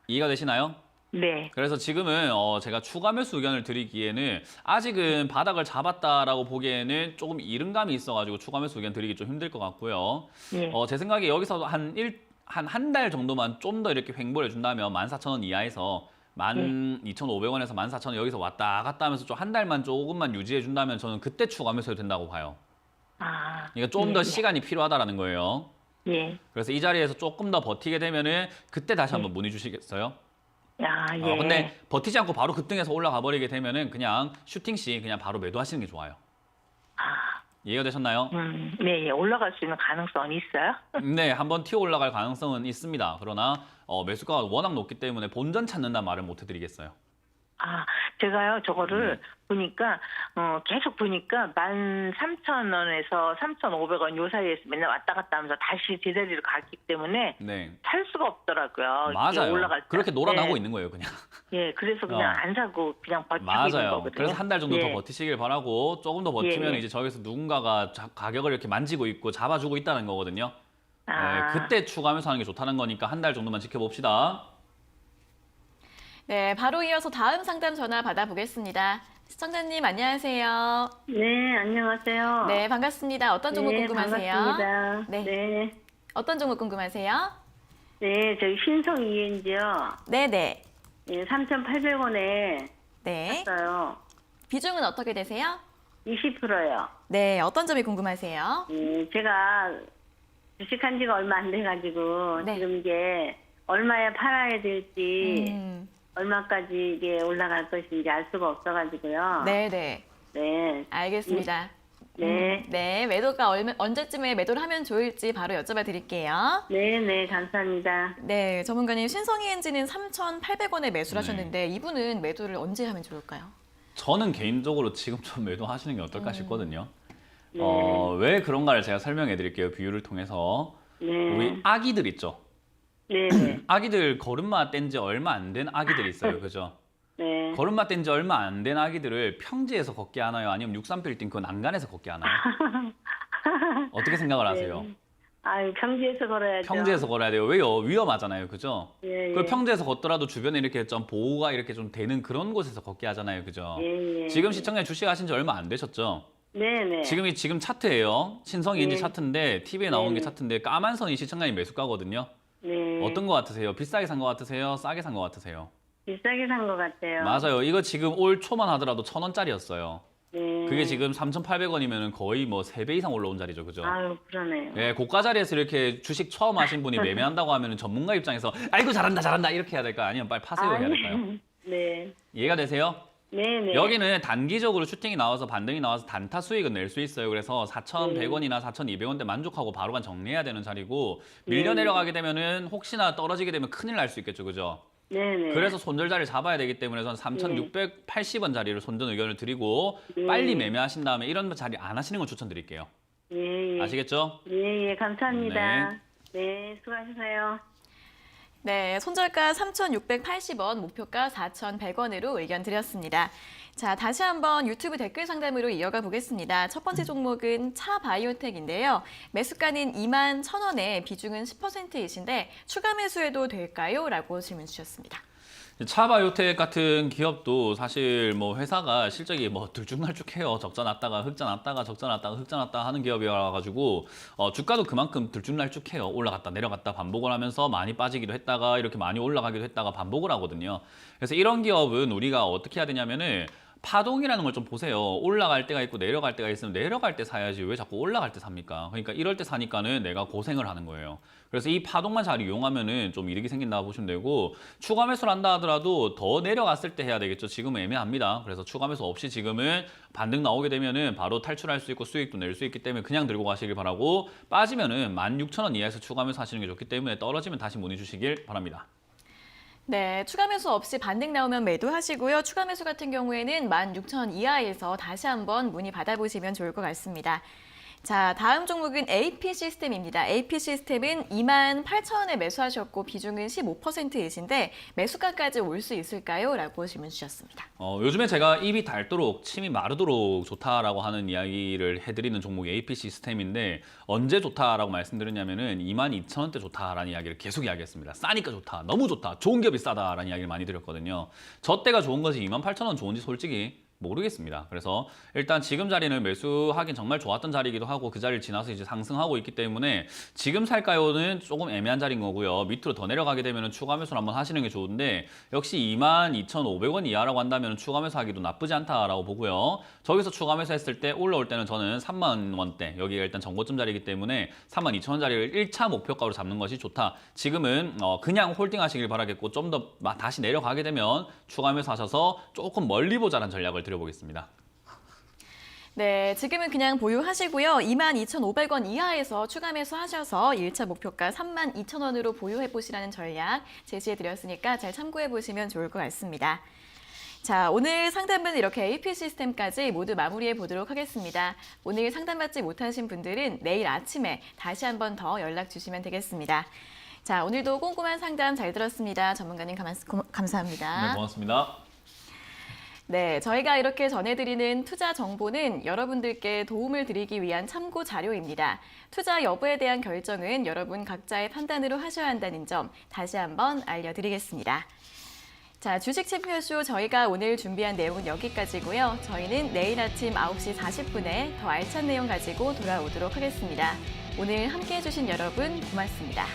[SPEAKER 2] 이해가 되시나요?
[SPEAKER 9] 네.
[SPEAKER 2] 그래서 지금은 제가 추가 매수 의견을 드리기에는 아직은 바닥을 잡았다라고 보기에는 조금 이른감이 있어가지고 추가 매수 의견 드리기 좀 힘들 것 같고요.
[SPEAKER 9] 네.
[SPEAKER 2] 제 생각에 여기서 한 달 정도만 좀 더 이렇게 횡보를 해준다면 14,000원 이하에서 12,500원에서 14,000원 여기서 왔다 갔다 하면서 좀 한 달만 조금만 유지해 준다면 저는 그때 추가 매수해도 된다고 봐요.
[SPEAKER 9] 네,
[SPEAKER 2] 그러니까 좀 더 시간이 필요하다라는 거예요.
[SPEAKER 9] 네.
[SPEAKER 2] 그래서 이 자리에서 조금 더 버티게 되면은 그때 다시 한번 문의 주시겠어요?
[SPEAKER 9] 예.
[SPEAKER 2] 근데 버티지 않고 바로 급등해서 올라가 버리게 되면은 그냥 슈팅 시 그냥 바로 매도하시는 게 좋아요. 이해가 되셨나요?
[SPEAKER 9] 네, 예. 올라갈 수 있는 가능성은 있어요?
[SPEAKER 2] 네, 한번 튀어 올라갈 가능성은 있습니다. 그러나 매수가가 워낙 높기 때문에 본전 찾는다는 말은 못 해드리겠어요.
[SPEAKER 9] 제가요, 저거를 보니까, 계속 보니까 13,000원에서 3,500원 요 사이에서 맨날 왔다 갔다 하면서 다시 제자리로 갔기 때문에
[SPEAKER 2] 네,
[SPEAKER 9] 살 수가 없더라고요. 이게
[SPEAKER 2] 맞아요.
[SPEAKER 9] 올라갈 때.
[SPEAKER 2] 그렇게 놀아나고
[SPEAKER 9] 네.
[SPEAKER 2] 있는 거예요, 그냥.
[SPEAKER 9] 예, 그래서 그냥 안 사고 그냥 버티고 있는
[SPEAKER 2] 맞아요.
[SPEAKER 9] 거거든요.
[SPEAKER 2] 그래서 한 달 정도
[SPEAKER 9] 예.
[SPEAKER 2] 더 버티시길 바라고 조금 더 버티면
[SPEAKER 9] 예, 예.
[SPEAKER 2] 이제 저기서 누군가가 가격을 이렇게 만지고 있고 잡아주고 있다는 거거든요. 네, 그때 추가하면서 하는 게 좋다는 거니까 한 달 정도만 지켜봅시다.
[SPEAKER 1] 네, 바로 이어서 다음 상담 전화 받아보겠습니다. 시청자님 안녕하세요.
[SPEAKER 4] 네, 안녕하세요.
[SPEAKER 1] 네, 반갑습니다. 어떤 종목 궁금하세요?
[SPEAKER 4] 반갑습니다.
[SPEAKER 1] 네.
[SPEAKER 4] 네.
[SPEAKER 1] 어떤 종목 궁금하세요?
[SPEAKER 4] 네, 저희 신성 ENG요.
[SPEAKER 1] 네네.
[SPEAKER 4] 네, 3,800원에
[SPEAKER 1] 네.
[SPEAKER 4] 샀어요.
[SPEAKER 1] 비중은 어떻게 되세요?
[SPEAKER 4] 20%요.
[SPEAKER 1] 네, 어떤 점이 궁금하세요?
[SPEAKER 4] 제가 주식한 지가 얼마 안 돼가지고
[SPEAKER 1] 네.
[SPEAKER 4] 지금 이게 얼마에 팔아야 될지 얼마까지 이게 올라갈 것인지 알 수가 없어가지고요.
[SPEAKER 1] 네네.
[SPEAKER 4] 네.
[SPEAKER 1] 알겠습니다.
[SPEAKER 4] 네.
[SPEAKER 1] 네, 매도가 언제쯤에 매도를 하면 좋을지 바로 여쭤봐 드릴게요.
[SPEAKER 4] 네, 감사합니다.
[SPEAKER 1] 네, 전문가님 신성이엔지는 3,800원에 매수를 하셨는데 이분은 매도를 언제 하면 좋을까요?
[SPEAKER 2] 저는 개인적으로 지금 좀 매도하시는 게 어떨까 싶거든요.
[SPEAKER 4] 네.
[SPEAKER 2] 왜 그런가를 제가 설명해 드릴게요. 비유를 통해서.
[SPEAKER 4] 네.
[SPEAKER 2] 우리 아기들 있죠?
[SPEAKER 4] 네.
[SPEAKER 2] 아기들 걸음마 뗀 지 얼마 안 된 아기들이 있어요. 그죠?
[SPEAKER 4] 네.
[SPEAKER 2] 걸음마 뗀 지 얼마 안 된 아기들을 평지에서 걷게 하나요? 아니면 63빌딩 그 난간에서 걷게 하나요? 어떻게 생각을 하세요?
[SPEAKER 4] 아유, 평지에서 걸어야죠.
[SPEAKER 2] 평지에서 걸어야 돼요. 왜요? 위험하잖아요. 그죠?
[SPEAKER 4] 예,
[SPEAKER 2] 그
[SPEAKER 4] 예.
[SPEAKER 2] 평지에서 걷더라도 주변에 이렇게 좀 보호가 이렇게 좀 되는 그런 곳에서 걷게 하잖아요. 그죠?
[SPEAKER 4] 예, 예.
[SPEAKER 2] 지금 시청자 주식 하신 지 얼마 안 되셨죠?
[SPEAKER 4] 네네.
[SPEAKER 2] 지금 차트예요. 신성이엔지
[SPEAKER 4] 네.
[SPEAKER 2] 차트인데 TV에 나온 게
[SPEAKER 4] 네.
[SPEAKER 2] 차트인데 까만 선이 시청자님 매수가거든요.
[SPEAKER 4] 네.
[SPEAKER 2] 어떤 거 같으세요? 비싸게 산 거 같으세요? 싸게 산 거 같으세요?
[SPEAKER 4] 비싸게 산 것 같아요.
[SPEAKER 2] 맞아요. 이거 지금 올 초만 하더라도 1,000원짜리였어요.
[SPEAKER 4] 네.
[SPEAKER 2] 그게 지금 3,800원이면 거의 뭐 3배 이상 올라온 자리죠. 그죠?
[SPEAKER 4] 아유, 그러네요.
[SPEAKER 2] 예, 고가 자리에서 이렇게 주식 처음 하신 분이 매매한다고 하면 전문가 입장에서 아이고 잘한다 이렇게 해야 될까요? 아니면 빨리 파세요 해야 될까요?
[SPEAKER 4] 네.
[SPEAKER 2] 이해가 되세요?
[SPEAKER 4] 네네.
[SPEAKER 2] 여기는 단기적으로 슈팅이 나와서 반등이 나와서 단타 수익은 낼 수 있어요. 그래서 4,100원이나 4,200원대 만족하고 바로간 정리해야 되는 자리고 밀려 내려가게 되면은 혹시나 떨어지게 되면 큰일 날 수 있겠죠. 그죠?
[SPEAKER 4] 네네.
[SPEAKER 2] 그래서 손절자를 잡아야 되기 때문에 저는 3,680원 자리를 손전 의견을 드리고 빨리 매매하신 다음에 이런 자리 안 하시는 걸 추천드릴게요.
[SPEAKER 4] 예, 예.
[SPEAKER 2] 아시겠죠?
[SPEAKER 4] 예, 감사합니다. 네, 수고하세요.
[SPEAKER 1] 네, 손절가 3,680원, 목표가 4,100원으로 의견 드렸습니다. 자, 다시 한번 유튜브 댓글 상담으로 이어가 보겠습니다. 첫 번째 종목은 차바이오텍인데요. 매수가는 21,000원에 비중은 10%이신데 추가 매수해도 될까요? 라고 질문 주셨습니다.
[SPEAKER 2] 차바이오텍 같은 기업도 사실 뭐 회사가 실적이 뭐 들쭉날쭉해요. 적자 났다가 흑자 났다가 적자 났다가 흑자 났다 하는 기업이라 가지고 주가도 그만큼 들쭉날쭉해요. 올라갔다 내려갔다 반복을 하면서 많이 빠지기도 했다가 이렇게 많이 올라가기도 했다가 반복을 하거든요. 그래서 이런 기업은 우리가 어떻게 해야 되냐면은 파동이라는 걸 좀 보세요. 올라갈 때가 있고 내려갈 때가 있으면 내려갈 때 사야지 왜 자꾸 올라갈 때 삽니까? 그러니까 이럴 때 사니까는 내가 고생을 하는 거예요. 그래서 이 파동만 잘 이용하면은 좀 이득이 생긴다 보시면 되고 추가 매수를 한다 하더라도 더 내려갔을 때 해야 되겠죠. 지금은 애매합니다. 그래서 추가 매수 없이 지금은 반등 나오게 되면은 바로 탈출할 수 있고 수익도 낼 수 있기 때문에 그냥 들고 가시길 바라고 빠지면은 16,000원 이하에서 추가 매수 하시는 게 좋기 때문에 떨어지면 다시 문의 주시길 바랍니다.
[SPEAKER 1] 네, 추가 매수 없이 반등 나오면 매도하시고요. 추가 매수 같은 경우에는 16,000 이하에서 다시 한번 문의 받아보시면 좋을 것 같습니다. 자, 다음 종목은 AP 시스템입니다. AP 시스템은 28,000원에 매수하셨고 비중은 15%이신데 매수가까지 올 수 있을까요? 라고 질문 주셨습니다.
[SPEAKER 2] 요즘에 제가 입이 닳도록 침이 마르도록 좋다라고 하는 이야기를 해드리는 종목이 AP 시스템인데 언제 좋다라고 말씀드렸냐면은 22,000원대 좋다라는 이야기를 계속 이야기했습니다. 싸니까 좋다, 너무 좋다, 좋은 기업이 싸다라는 이야기를 많이 드렸거든요. 저 때가 좋은 것이 28,000원 좋은지 솔직히 모르겠습니다. 그래서 일단 지금 자리는 매수하긴 정말 좋았던 자리이기도 하고 그 자리를 지나서 이제 상승하고 있기 때문에 지금 살까요는 조금 애매한 자리인 거고요. 밑으로 더 내려가게 되면 추가 매수를 한번 하시는 게 좋은데 역시 22,500원 이하라고 한다면 추가 매수하기도 나쁘지 않다라고 보고요. 저기서 추가 매수했을 때 올라올 때는 저는 3만 원대, 여기가 일단 정고점 자리이기 때문에 32,000원 자리를 1차 목표가로 잡는 것이 좋다. 지금은 그냥 홀딩 하시길 바라겠고 좀 더 다시 내려가게 되면 추가 매수하셔서 조금 멀리 보자는 전략을 드려보겠습니다.
[SPEAKER 1] 네, 지금은 그냥 보유하시고요. 22,500원 이하에서 추가 매수하셔서 1차 목표가 32,000원으로 보유해보시라는 전략 제시해드렸으니까 잘 참고해보시면 좋을 것 같습니다. 자, 오늘 상담은 이렇게 AP 시스템까지 모두 마무리해 보도록 하겠습니다. 오늘 상담받지 못하신 분들은 내일 아침에 다시 한 번 더 연락 주시면 되겠습니다. 자, 오늘도 꼼꼼한 상담 잘 들었습니다. 전문가님 감사합니다.
[SPEAKER 2] 네, 고맙습니다.
[SPEAKER 1] 네, 저희가 이렇게 전해드리는 투자 정보는 여러분들께 도움을 드리기 위한 참고 자료입니다. 투자 여부에 대한 결정은 여러분 각자의 판단으로 하셔야 한다는 점 다시 한번 알려드리겠습니다. 자, 주식 챔피언쇼 저희가 오늘 준비한 내용은 여기까지고요. 저희는 내일 아침 9시 40분에 더 알찬 내용 가지고 돌아오도록 하겠습니다. 오늘 함께해 주신 여러분 고맙습니다.